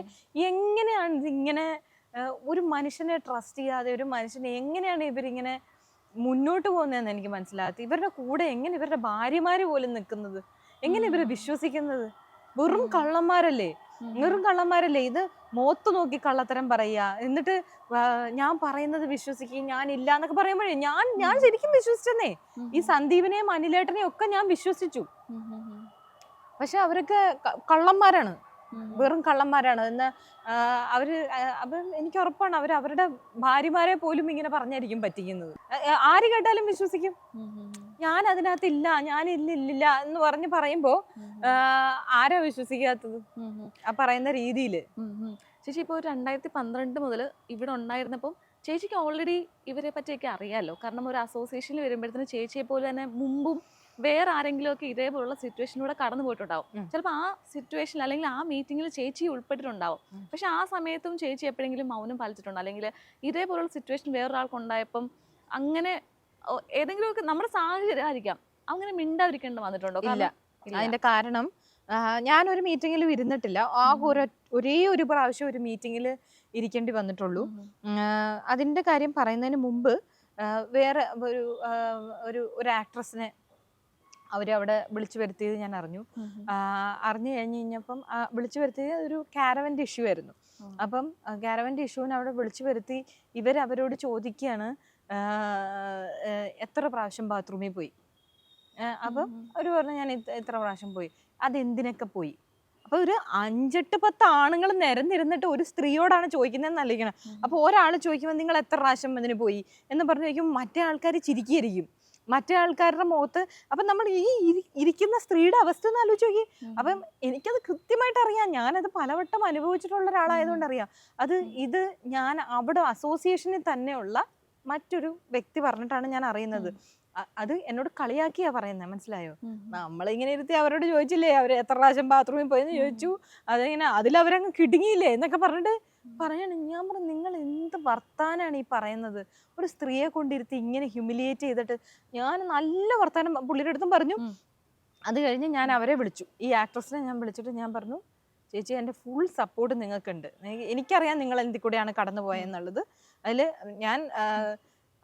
എങ്ങനെയാണ് ഇതിങ്ങനെ ഒരു മനുഷ്യനെ ട്രസ്റ്റ് ചെയ്യാതെ ഒരു മനുഷ്യനെ എങ്ങനെയാണ് ഇവരിങ്ങനെ മുന്നോട്ട് പോകുന്നതെന്ന് എനിക്ക് മനസ്സിലാകാത്ത. ഇവരുടെ കൂടെ എങ്ങനെ ഇവരുടെ ഭാര്യമാര് പോലും നിൽക്കുന്നത്, എങ്ങനെ ഇവരെ വിശ്വസിക്കുന്നത്? വെറും കള്ളന്മാരല്ലേ, വെറും കള്ളന്മാരല്ലേ. ഇത് മുഖത്ത് നോക്കി കള്ളത്തരം പറയുക, എന്നിട്ട് ഞാൻ പറയുന്നത് വിശ്വസിക്കും, ഞാനില്ല എന്നൊക്കെ പറയുമ്പോഴേ ഞാൻ ശരിക്കും വിശ്വസിച്ചെന്നേ. ഈ സന്ദീപിനെയും അനിലേട്ടനെയും ഒക്കെ ഞാൻ വിശ്വസിച്ചു. പക്ഷെ അവരൊക്കെ കള്ളന്മാരാണ്, വെറും കള്ളന്മാരാണ്. എന്ന് അപ്പം എനിക്ക് ഉറപ്പാണ് അവരുടെ ഭാര്യമാരെ പോലും ഇങ്ങനെ പറഞ്ഞായിരിക്കും പറ്റിക്കുന്നത്. ആര് കേട്ടാലും വിശ്വസിക്കും. ഞാൻ അതിനകത്തില്ല, ഞാനില്ല എന്ന് പറയുമ്പോ ആരാ വിശ്വസിക്കാത്തത് ആ പറയുന്ന രീതിയില്? ചേച്ചി ഇപ്പോൾ 2012 മുതൽ ഇവിടെ ഉണ്ടായിരുന്നപ്പം ചേച്ചിക്ക് ഓൾറെഡി ഇവരെ പറ്റിയൊക്കെ അറിയാമല്ലോ. കാരണം ഒരു അസോസിയേഷനിൽ വരുമ്പോഴത്തേന് ചേച്ചിയെ പോലെ തന്നെ മുമ്പും വേറെ ആരെങ്കിലും ഒക്കെ ഇതേപോലുള്ള സിറ്റുവേഷനിലൂടെ കടന്നു പോയിട്ടുണ്ടാവും. ചിലപ്പോൾ ആ സിറ്റുവേഷൻ അല്ലെങ്കിൽ ആ മീറ്റിങ്ങിൽ ചേച്ചി ഉൾപ്പെട്ടിട്ടുണ്ടാവും. പക്ഷെ ആ സമയത്തും ചേച്ചി എപ്പോഴെങ്കിലും മൗനം പാലിച്ചിട്ടുണ്ടോ? അല്ലെങ്കിൽ ഇതേപോലുള്ള സിറ്റുവേഷൻ വേറൊരാൾക്ക് ഉണ്ടായപ്പം അങ്ങനെ ഏതെങ്കിലുമൊക്കെ നമ്മുടെ സാഹചര്യം ആയിരിക്കാം, അങ്ങനെ മിണ്ടാതിരിക്കേണ്ടി വന്നിട്ടുണ്ടോ? ഇല്ല. അതിന്റെ കാരണം ഞാനൊരു മീറ്റിങ്ങിലും ഇരുന്നിട്ടില്ല. ഒരേ ഒരു പ്രാവശ്യം ഒരു മീറ്റിങ്ങിൽ ഇരിക്കേണ്ടി വന്നിട്ടുള്ളൂ. അതിന്റെ കാര്യം പറയുന്നതിന് മുമ്പ് വേറെ ഒരു ആക്ട്രസിനെ അവരവിടെ വിളിച്ചു വരുത്തിയത് ഞാൻ അറിഞ്ഞു കഴിഞ്ഞപ്പം വിളിച്ചു വരുത്തിയത് ഒരു കാരവൻ്റെ ഇഷ്യൂ ആയിരുന്നു. അപ്പം കാരവൻ്റെ ഇഷ്യൂവിന് അവിടെ വിളിച്ചു വരുത്തി അവരോട് ചോദിക്കുകയാണ് എത്ര പ്രാവശ്യം ബാത്റൂമിൽ പോയി. അപ്പം അവർ പറഞ്ഞു ഞാൻ ഇത്ര പ്രാവശ്യം പോയി. അതെന്തിനൊക്കെ പോയി? അപ്പൊ ഒരു 5-10 ആണുങ്ങൾ നിരന്നിരുന്നിട്ട് ഒരു സ്ത്രീയോടാണ് ചോദിക്കുന്നതെന്ന് ആലോചിക്കണം. അപ്പൊ ഒരാൾ ചോദിക്കുമ്പോൾ നിങ്ങൾ എത്ര പ്രാവശ്യം അതിന് പോയി എന്ന് പറഞ്ഞു ചോദിക്കുമ്പോൾ മറ്റേ ആൾക്കാർ ചിരിക്കുകയായിരിക്കും, മറ്റേ ആൾക്കാരുടെ മുഖത്ത്. അപ്പം നമ്മൾ ഈ ഇരിക്കുന്ന സ്ത്രീയുടെ അവസ്ഥ ഒന്ന് ആലോചിച്ച് നോക്കി. അപ്പം എനിക്കത് കൃത്യമായിട്ട് അറിയാം, ഞാനത് പലവട്ടം അനുഭവിച്ചിട്ടുള്ള ഒരാളായതുകൊണ്ട് അറിയാം. ഇത് ഞാൻ അവിടെ അസോസിയേഷനിൽ തന്നെയുള്ള മറ്റൊരു വ്യക്തി പറഞ്ഞിട്ടാണ് ഞാൻ അറിയുന്നത്. അത് എന്നോട് കളിയാക്കിയാ പറയുന്നത്, മനസ്സിലായോ? നമ്മളിങ്ങനെ ഇരുത്തി അവരോട് ചോദിച്ചില്ലേ അവര് എത്ര പ്രാവശ്യം ബാത്റൂമിൽ പോയെന്ന് ചോദിച്ചു, അതിങ്ങനെ അതിലവരങ്ങ് കിടുങ്ങിയില്ലേ എന്നൊക്കെ പറഞ്ഞിട്ട് പറയണ. ഞാൻ പറഞ്ഞു നിങ്ങൾ എന്ത് വർത്താനാണ് ഈ പറയുന്നത്? ഒരു സ്ത്രീയെ കൊണ്ടിരുത്തി ഇങ്ങനെ ഹ്യൂമിലിയേറ്റ് ചെയ്തിട്ട്. ഞാൻ നല്ല വർത്താനം പുള്ളിയുടെ അടുത്തും പറഞ്ഞു. അത് കഴിഞ്ഞ് ഞാൻ അവരെ വിളിച്ചു, ഈ ആക്ട്രസിനെ ഞാൻ വിളിച്ചിട്ട് ഞാൻ പറഞ്ഞു ചേച്ചി എൻ്റെ ഫുൾ സപ്പോർട്ട് നിങ്ങൾക്കുണ്ട്, എനിക്കറിയാം നിങ്ങൾ എന്തിൽ കൂടെയാണ് കടന്നു പോയെന്നുള്ളത്. അതിൽ ഞാൻ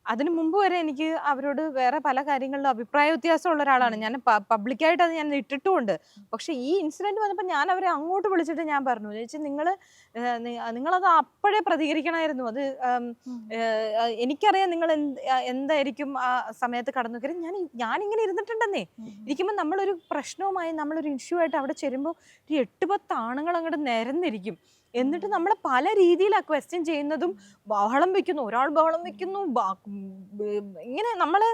അതിനു മുമ്പ് വരെ എനിക്ക് അവരോട് വേറെ പല കാര്യങ്ങളിലും അഭിപ്രായ വ്യത്യാസമുള്ള ഒരാളാണ് ഞാൻ. പബ്ലിക്കായിട്ട് അത് ഞാൻ ഇട്ടിട്ടുമുണ്ട്. പക്ഷെ ഈ ഇൻസിഡന്റ് വന്നപ്പോൾ ഞാൻ അവരെ അങ്ങോട്ട് വിളിച്ചിട്ട് ഞാൻ പറഞ്ഞു ചേച്ചി നിങ്ങളത് അപ്പോഴേ പ്രതികരിക്കണമായിരുന്നു. അത് എനിക്കറിയാം നിങ്ങൾ എന്തായിരിക്കും ആ സമയത്ത് കടന്നു കയറി. ഞാനിങ്ങനെ ഇരുന്നിട്ടുണ്ടെന്നേ. ഇരിക്കുമ്പോൾ നമ്മളൊരു പ്രശ്നവുമായി നമ്മളൊരു ഇഷ്യൂ ആയിട്ട് അവിടെ ചെല്ലുമ്പോൾ ഒരു 8-10 ആണുങ്ങൾ അങ്ങോട്ട് നിരന്നിരിക്കും. എന്നിട്ട് നമ്മളെ പല രീതിയിലാണ് ക്വസ്റ്റ്യൻ ചെയ്യുന്നതും. ബഹളം വെക്കുന്നു, ഒരാൾ ബഹളം വെക്കുന്നു, ഇങ്ങനെ നമ്മളെ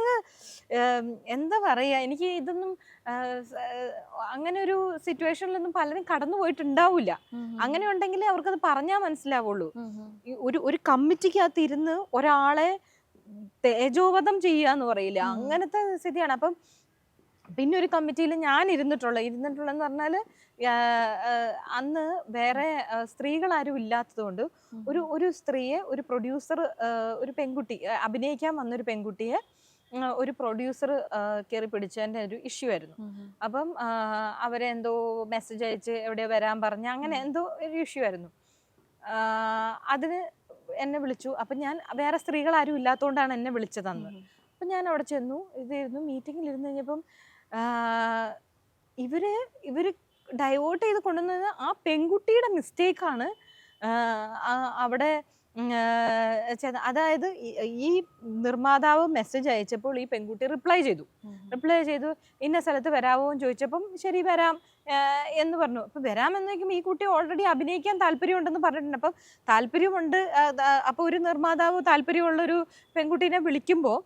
എന്താ പറയാ, എനിക്ക് ഇതൊന്നും അങ്ങനെ ഒരു സിറ്റുവേഷനിലൊന്നും പലരും കടന്നു പോയിട്ടുണ്ടാവില്ല. അങ്ങനെ ഉണ്ടെങ്കിലേ അവർക്കത് പറഞ്ഞാൽ മനസ്സിലാവുള്ളൂ. ഒരു കമ്മിറ്റിക്കകത്ത് ഇരുന്ന് ഒരാളെ തേജോവധം ചെയ്യുക എന്ന് പറയില്ല, അങ്ങനത്തെ സ്ഥിതിയാണ്. അപ്പം പിന്നെ ഒരു കമ്മിറ്റിയിൽ ഞാൻ ഇരുന്നിട്ടുള്ളെന്ന് പറഞ്ഞാൽ അന്ന് വേറെ സ്ത്രീകളാരും ഇല്ലാത്തത് കൊണ്ട് ഒരു സ്ത്രീയെ ഒരു പ്രൊഡ്യൂസർ, ഒരു പെൺകുട്ടി അഭിനയിക്കാൻ വന്നൊരു പെൺകുട്ടിയെ ഒരു പ്രൊഡ്യൂസർ കയറി പിടിച്ചതിൻ്റെ ഒരു ഇഷ്യൂ ആയിരുന്നു. അപ്പം അവരെ എന്തോ മെസ്സേജ് അയച്ച് എവിടെയോ വരാൻ പറഞ്ഞ് അങ്ങനെ എന്തോ ഒരു ഇഷ്യൂ ആയിരുന്നു. അതിന് എന്നെ വിളിച്ചു. അപ്പം ഞാൻ വേറെ സ്ത്രീകളാരും ഇല്ലാത്തതുകൊണ്ടാണ് എന്നെ വിളിച്ചതെന്ന്. അപ്പം ഞാൻ അവിടെ ചെന്നു, ഇതായിരുന്നു മീറ്റിങ്ങിൽ ഇരുന്ന് കഴിഞ്ഞപ്പം ഇവര് ഡൈവേർട്ട് ചെയ്ത് കൊണ്ടുവന്നത് ആ പെൺകുട്ടിയുടെ മിസ്റ്റേക്കാണ്. അവിടെ അതായത് ഈ നിർമ്മാതാവ് മെസ്സേജ് അയച്ചപ്പോൾ ഈ പെൺകുട്ടി റിപ്ലൈ ചെയ്തു ഇന്ന സ്ഥലത്ത് വരാമോ എന്ന് ചോദിച്ചപ്പം ശരി വരാം എന്ന് പറഞ്ഞു. അപ്പം വരാമെന്ന് വയ്ക്കുമ്പോൾ ഈ കുട്ടി ഓൾറെഡി അഭിനയിക്കാൻ താല്പര്യമുണ്ടെന്ന് പറഞ്ഞിട്ടുണ്ട്. അപ്പം താല്പര്യമുണ്ട്. അപ്പോൾ ഒരു നിർമ്മാതാവ് താല്പര്യമുള്ളൊരു പെൺകുട്ടീനെ വിളിക്കുമ്പോൾ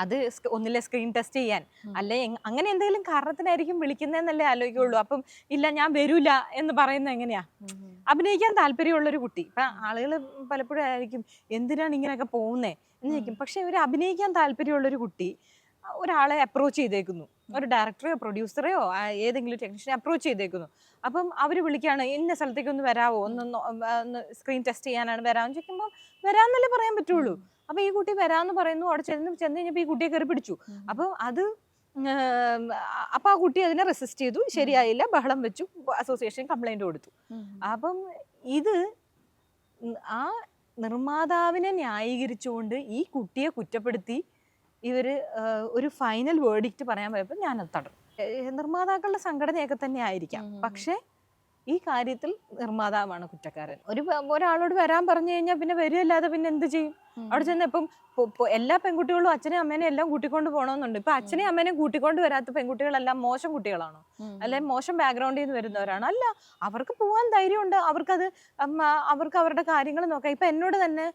അത് ഒന്നിലെ സ്ക്രീൻ ടെസ്റ്റ് ചെയ്യാൻ അല്ലെ അങ്ങനെ എന്തെങ്കിലും കാരണത്തിനായിരിക്കും വിളിക്കുന്നതെന്നല്ലേ ആലോചിക്കുള്ളൂ. അപ്പം ഇല്ല ഞാൻ വരൂല എന്ന് പറയുന്നത് എങ്ങനെയാ? അഭിനയിക്കാൻ താല്പര്യമുള്ളൊരു കുട്ടി. ഇപ്പം ആളുകൾ പലപ്പോഴും ആയിരിക്കും എന്തിനാണ് ഇങ്ങനെയൊക്കെ പോകുന്നേ എന്ന് ചോദിക്കും. പക്ഷെ ഒരു അഭിനയിക്കാൻ താല്പര്യമുള്ളൊരു കുട്ടി ഒരാളെ അപ്രോച്ച് ചെയ്തേക്കുന്നു, ഒരു ഡയറക്ടറെയോ പ്രൊഡ്യൂസറെയോ ഏതെങ്കിലും ടെക്നീഷ്യനെ അപ്രോച്ച് ചെയ്തേക്കുന്നു. അപ്പം അവർ വിളിക്കുകയാണ് ഇന്ന സ്ഥലത്തേക്ക് ഒന്ന് വരാവോ, ഒന്ന് സ്ക്രീൻ ടെസ്റ്റ് ചെയ്യാനാണ് വരാമെന്ന് ചോദിക്കുമ്പോൾ വരാമെന്നല്ലേ പറയാൻ പറ്റുള്ളൂ. അപ്പൊ ഈ കുട്ടി വരാന്ന് പറയുന്നു. അവിടെ ചെന്ന് കഴിഞ്ഞപ്പോൾ ഈ കുട്ടിയെ കയറി പിടിച്ചു. അപ്പം അപ്പൊ ആ കുട്ടി അതിനെ റെസിസ്റ്റ് ചെയ്തു, ശരിയായില്ല, ബഹളം വെച്ചു, അസോസിയേഷൻ കംപ്ലൈന്റ് കൊടുത്തു. അപ്പം ഇത് ആ നിർമ്മാതാവിനെ ന്യായീകരിച്ചുകൊണ്ട് ഈ കുട്ടിയെ കുറ്റപ്പെടുത്തി ഇവര് ഒരു ഫൈനൽ വേർഡിക്റ്റ് പറയാൻ പോയപ്പോൾ ഞാനത് തടഞ്ഞു. നിർമ്മാതാക്കളുടെ സംഘടനയൊക്കെ തന്നെ ആയിരിക്കാം, പക്ഷെ ഈ കാര്യത്തിൽ നിർമ്മാതാവാണ് കുറ്റക്കാരൻ. ഒരാളോട് വരാൻ പറഞ്ഞു കഴിഞ്ഞാൽ പിന്നെ വരികയല്ലാതെ പിന്നെ എന്ത് ചെയ്യും? അവിടെ ചെന്ന് ഇപ്പം എല്ലാ പെൺകുട്ടികളും അച്ഛനെയും അമ്മേനെയും എല്ലാം കൂട്ടിക്കൊണ്ട് പോകണമെന്നുണ്ട്. ഇപ്പൊ അച്ഛനെയും അമ്മേനെയും കൂട്ടിക്കൊണ്ട് വരാത്ത പെൺകുട്ടികളെല്ലാം മോശം കുട്ടികളാണോ? അല്ലെ മോശം ബാക്ക്ഗ്രൗണ്ടിൽ നിന്ന് വരുന്നവരാണോ? അല്ല, അവർക്ക് പോകാൻ ധൈര്യമുണ്ട്, അവർക്ക് അവരുടെ കാര്യങ്ങൾ നോക്കാം. ഇപ്പൊ എന്നോട് തന്നെ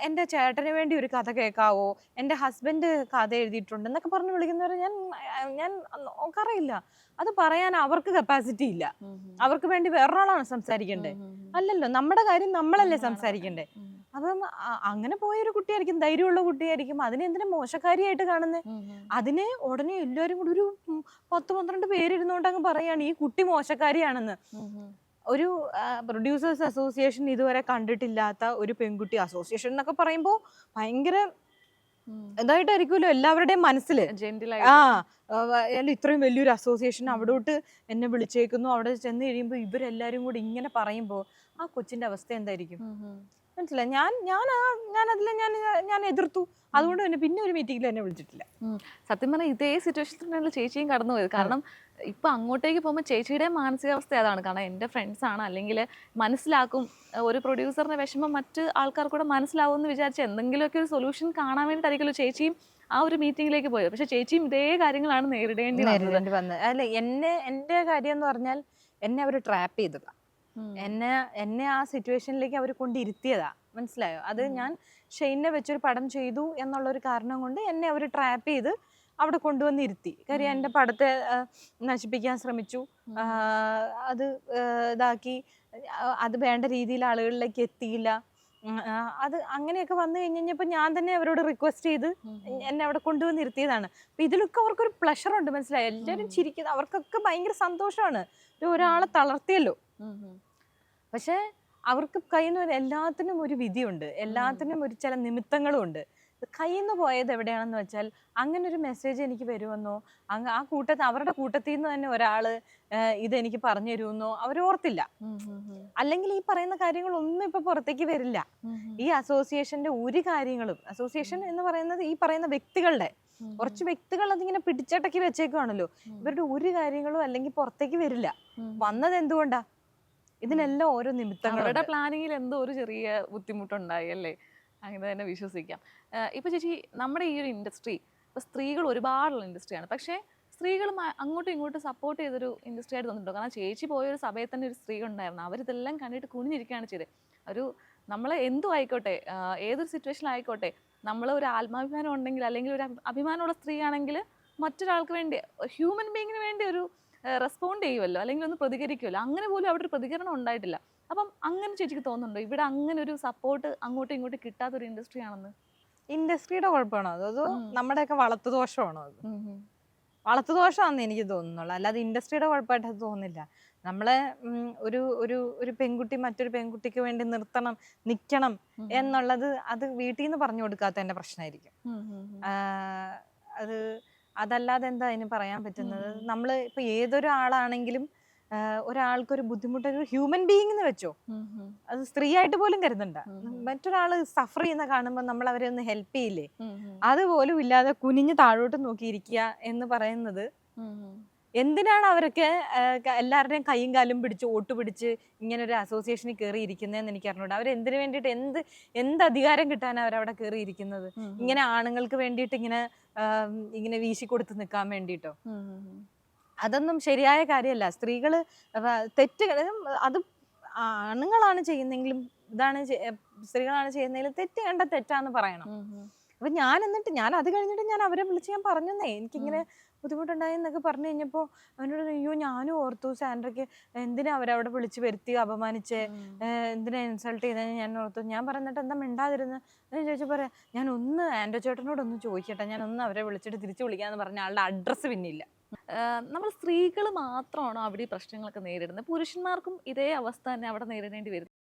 എൻ്റെ ചേട്ടന് വേണ്ടി ഒരു കഥ കേൾക്കാവോ, എൻ്റെ ഹസ്ബൻഡ് കഥ എഴുതിയിട്ടുണ്ട് എന്നൊക്കെ പറഞ്ഞ് വിളിക്കുന്നവരെ ഞാൻ നോക്കാറില്ല. അത് പറയാൻ അവർക്ക് കപ്പാസിറ്റി ഇല്ല. അവർക്ക് വേണ്ടി വേറൊരാളാണ് സംസാരിക്കണ്ടേ? അല്ലല്ലോ, നമ്മുടെ കാര്യം നമ്മളല്ലേ സംസാരിക്കണ്ടേ? അപ്പം അങ്ങനെ പോയൊരു കുട്ടിയായിരിക്കും, ധൈര്യമുള്ള കുട്ടിയായിരിക്കും. അതിനെ എന്തിനാ മോശക്കാരിയായിട്ട് കാണുന്നത്? അതിനെ ഉടനെ എല്ലാവരും കൂടി ഒരു 10-12 പേരിരുന്നോണ്ട് അങ്ങ് പറയാണ് ഈ കുട്ടി മോശക്കാരിയാണെന്ന്. ഒരു പ്രൊഡ്യൂസേഴ്സ് അസോസിയേഷൻ ഇതുവരെ കണ്ടിട്ടില്ലാത്ത ഒരു പെൺകുട്ടി അസോസിയേഷൻ എന്നൊക്കെ പറയുമ്പോൾ ഭയങ്കര ഇതായിട്ടായിരിക്കുമല്ലോ എല്ലാവരുടെയും മനസ്സില്. അല്ല, ഇത്രയും വലിയൊരു അസോസിയേഷൻ അവിടോട്ട് എന്നെ വിളിച്ചേക്കുന്നു, അവിടെ ചെന്ന് കഴിയുമ്പോൾ ഇവരെല്ലാരും കൂടി ഇങ്ങനെ പറയുമ്പോൾ ആ കൊച്ചിന്റെ അവസ്ഥ എന്തായിരിക്കും? മനസ്സിലായി. ഞാൻ എതിർത്തു. അതുകൊണ്ട് തന്നെ പിന്നെ ഒരു മീറ്റിംഗിൽ എന്നെ വിളിച്ചിട്ടില്ല. സത്യം പറഞ്ഞാൽ ഇതേ സിറ്റുവേഷനിലാണ് ചേച്ചിയും കടന്നു പോയത്. കാരണം ഇപ്പൊ അങ്ങോട്ടേക്ക് പോകുമ്പോൾ ചേച്ചിയുടെ മാനസികാവസ്ഥ അതാണ്. കാരണം എൻ്റെ ഫ്രണ്ട്സ് ആണ്, അല്ലെങ്കിൽ മനസ്സിലാക്കും, ഒരു പ്രൊഡ്യൂസറിന്റെ വിഷമം മറ്റ് ആൾക്കാർക്കൂടെ മനസ്സിലാവും എന്ന് വിചാരിച്ച് എന്തെങ്കിലുമൊക്കെ ഒരു സൊല്യൂഷൻ കാണാൻ വേണ്ടിയിട്ടായിരിക്കുമല്ലോ ചേച്ചിയും ആ ഒരു മീറ്റിംഗിലേക്ക് പോയത്. പക്ഷെ ചേച്ചിയും ഇതേ കാര്യങ്ങളാണ് നേരിടേണ്ടി വന്നത്. അല്ല, എൻ്റെ കാര്യം എന്ന് പറഞ്ഞാൽ എന്നെ അവർ ട്രാപ്പ് ചെയ്തതാ. എന്നെ ആ സിറ്റുവേഷനിലേക്ക് അവർ കൊണ്ടിരുത്തിയതാ. മനസ്സിലായോ? അത് ഞാൻ ഷെയ്നെ വെച്ചൊരു പടം ചെയ്തു എന്നുള്ളൊരു കാരണം കൊണ്ട് എന്നെ അവർ ട്രാപ്പ് ചെയ്ത് അവിടെ കൊണ്ടുവന്നിരുത്തി. കാര്യം എൻ്റെ പടത്തെ നശിപ്പിക്കാൻ ശ്രമിച്ചു, അത് ഇതാക്കി, അത് വേണ്ട രീതിയിൽ ആളുകളിലേക്ക് എത്തിയില്ല. അത് അങ്ങനെയൊക്കെ വന്നു കഴിഞ്ഞപ്പോൾ ഞാൻ തന്നെ അവരോട് റിക്വസ്റ്റ് ചെയ്ത് എന്നെ അവിടെ കൊണ്ടുവന്നിരുത്തിയതാണ്. അപ്പൊ ഇതിലൊക്കെ അവർക്കൊരു പ്ലഷർ ഉണ്ട്. മനസ്സിലായോ? എല്ലാവരും ചിരിക്കുന്നത്, അവർക്കൊക്കെ ഭയങ്കര സന്തോഷമാണ് ഒരാളെ തളർത്തിയല്ലോ. പക്ഷെ അവർക്ക് കയ്യിൽ നിന്ന് എല്ലാത്തിനും ഒരു വിധിയുണ്ട്, എല്ലാത്തിനും ഒരു ചില നിമിത്തങ്ങളും ഉണ്ട്. കയ്യിൽ നിന്ന് പോയത് എവിടെയാണെന്ന് വെച്ചാൽ, അങ്ങനെ ഒരു മെസ്സേജ് എനിക്ക് വരുമെന്നോ, ആ അവരുടെ കൂട്ടത്തിൽ നിന്ന് തന്നെ ഒരാള് ഇതെനിക്ക് പറഞ്ഞു തരുമെന്നോ അവരോർത്തില്ല. അല്ലെങ്കിൽ ഈ പറയുന്ന കാര്യങ്ങളൊന്നും ഇപ്പൊ പുറത്തേക്ക് വരില്ല. ഈ അസോസിയേഷന്റെ ഒരു കാര്യങ്ങളും, അസോസിയേഷൻ എന്ന് പറയുന്നത് ഈ പറയുന്ന വ്യക്തികളുടെ കുറച്ച് വ്യക്തികൾ അതിങ്ങനെ പിടിച്ചടക്കി വെച്ചേക്കുവാണല്ലോ. ഇവരുടെ ഒരു കാര്യങ്ങളും അല്ലെങ്കിൽ പുറത്തേക്ക് വരില്ല. വന്നത് എന്തുകൊണ്ടാ? ഇതിനെല്ലാം ഓരോ നിമിത്തങ്ങളുടെ പ്ലാനിങ്ങിൽ എന്തോ ഒരു ചെറിയ ബുദ്ധിമുട്ടുണ്ടായി അല്ലേ? അങ്ങനെ തന്നെ വിശ്വസിക്കാം. ഇപ്പൊ ചേച്ചി, നമ്മുടെ ഈ ഒരു ഇൻഡസ്ട്രി ഇപ്പൊ സ്ത്രീകൾ ഒരുപാടുള്ള ഇൻഡസ്ട്രിയാണ്, പക്ഷേ സ്ത്രീകൾ അങ്ങോട്ടും ഇങ്ങോട്ടും സപ്പോർട്ട് ചെയ്തൊരു ഇൻഡസ്ട്രി ആയിട്ട് തോന്നിട്ടുണ്ടോ? കാരണം ചേച്ചി പോയൊരു സഭയിൽ തന്നെ ഒരു സ്ത്രീ ഉണ്ടായിരുന്നു, അവരിതെല്ലാം കണ്ടിട്ട് കുനിഞ്ഞിരിക്കുകയാണ് ചെയ്തത്. നമ്മൾ എന്തും ആയിക്കോട്ടെ, ഏതൊരു സിറ്റുവേഷനിലായിക്കോട്ടെ, നമ്മൾ ഒരു ആത്മാഭിമാനം ഉണ്ടെങ്കിൽ, അല്ലെങ്കിൽ ഒരു അഭിമാനമുള്ള സ്ത്രീ ആണെങ്കിൽ മറ്റൊരാൾക്ക് വേണ്ടി, ഹ്യൂമൻ ബീങ്ങിന് വേണ്ടി ഒരു റെസ്പോണ്ട് ചെയ്യുമല്ലോ, അല്ലെങ്കിൽ ഒന്ന് പ്രതികരിക്കുമല്ലോ. അങ്ങനെ പോലും അവിടെ ഒരു പ്രതികരണം ഉണ്ടായിട്ടില്ല. അപ്പം അങ്ങനെ ചേച്ചിക്ക് തോന്നുന്നുണ്ടോ ഇവിടെ അങ്ങനെ ഒരു സപ്പോർട്ട് അങ്ങോട്ടും ഇങ്ങോട്ടും കിട്ടാത്തൊരു ഇൻഡസ്ട്രി ആണെന്ന്? ഇൻഡസ്ട്രിയുടെ കുഴപ്പമാണോ അതോ നമ്മുടെയൊക്കെ വളർത്തുദോഷമാണോ? അത് വളർത്തുദോഷമാണെന്ന് എനിക്ക് തോന്നുന്നുള്ളൂ, അല്ലാതെ ഇൻഡസ്ട്രിയുടെ കുഴപ്പമായിട്ട് അത് തോന്നുന്നില്ല. നമ്മളെ ഒരു പെൺകുട്ടി മറ്റൊരു പെൺകുട്ടിക്ക് വേണ്ടി നിൽക്കണം എന്നുള്ളത് അത് വീട്ടിൽ നിന്ന് പറഞ്ഞു കൊടുക്കാത്തതിന്റെ പ്രശ്നമായിരിക്കും. അതല്ലാതെ എന്താ അതിന് പറയാൻ പറ്റുന്നത്? നമ്മൾ ഇപ്പൊ ഏതൊരു ആളാണെങ്കിലും ഒരാൾക്കൊരു ബുദ്ധിമുട്ട്, ഒരു ഹ്യൂമൻ ബീയിങ് എന്ന് വെച്ചോ, അത് സ്ത്രീയായിട്ട് പോലും കരുതണ്ട, മറ്റൊരാള് സഫർ ചെയ്യുന്ന കാണുമ്പോൾ നമ്മൾ അവരെ ഒന്ന് ഹെൽപ്പ് ചെയ്യില്ലേ? അതുപോലും ഇല്ലാതെ കുനിഞ്ഞ് താഴോട്ട് നോക്കിയിരിക്കുക എന്ന് പറയുന്നത് എന്തിനാണ് അവരൊക്കെ എല്ലാവരുടെയും കൈയും കാലും പിടിച്ച് വോട്ട് പിടിച്ച് ഇങ്ങനെ ഒരു അസോസിയേഷനിൽ കയറി ഇരിക്കുന്നതെന്ന് എനിക്ക് അറിഞ്ഞൂടാ. അവർ എന്തിനു വേണ്ടിയിട്ട് എന്ത് അധികാരം കിട്ടാനാണ് അവരവിടെ കയറി ഇരിക്കുന്നത്? ഇങ്ങനെ ആണുങ്ങൾക്ക് വേണ്ടിയിട്ട് ഇങ്ങനെ വീശി കൊടുത്ത് നിൽക്കാൻ വേണ്ടിയിട്ടോ? അതൊന്നും ശരിയായ കാര്യമല്ല. സ്ത്രീകൾ അത് ആണുങ്ങളാണ് ചെയ്യുന്നെങ്കിലും സ്ത്രീകളാണ് ചെയ്യുന്നതെങ്കിലും തെറ്റ് കണ്ട തെറ്റാന്ന് പറയണം. അപ്പൊ ഞാൻ അത് കഴിഞ്ഞിട്ട് ഞാൻ അവരെ വിളിച്ച് ഞാൻ പറഞ്ഞേ എനിക്കിങ്ങനെ ബുദ്ധിമുട്ടുണ്ടായി എന്നൊക്കെ പറഞ്ഞു കഴിഞ്ഞപ്പോൾ അവനോട് അയ്യോ ഞാനും ഓർത്തു സാൻഡ്രയ്ക്ക് എന്തിനാ അവരവിടെ വിളിച്ച് വരുത്തി അപമാനിച്ച് എന്തിനാ ഇൻസൾട്ട് ചെയ്തതെന്ന് ഞാൻ ഓർത്തു. ഞാൻ പറഞ്ഞിട്ട് എന്താ മിണ്ടാതിരുന്ന് എന്ന് ചോദിച്ചാൽ പറയാം ഞാൻ ഒന്ന് ആൻഡ്രോ ചേട്ടനോടൊന്ന് ചോദിക്കട്ടെ, ഞാൻ ഒന്ന് അവരെ വിളിച്ചിട്ട് തിരിച്ചു വിളിക്കാന്ന് പറഞ്ഞ ആളുടെ അഡ്രസ്സ് പിന്നില്ല. നമ്മൾ സ്ത്രീകൾ മാത്രമാണോ അവിടെ ഈ പ്രശ്നങ്ങളൊക്കെ നേരിടുന്നത്? പുരുഷന്മാർക്കും ഇതേ അവസ്ഥ തന്നെ അവിടെ നേരിടേണ്ടി വരും?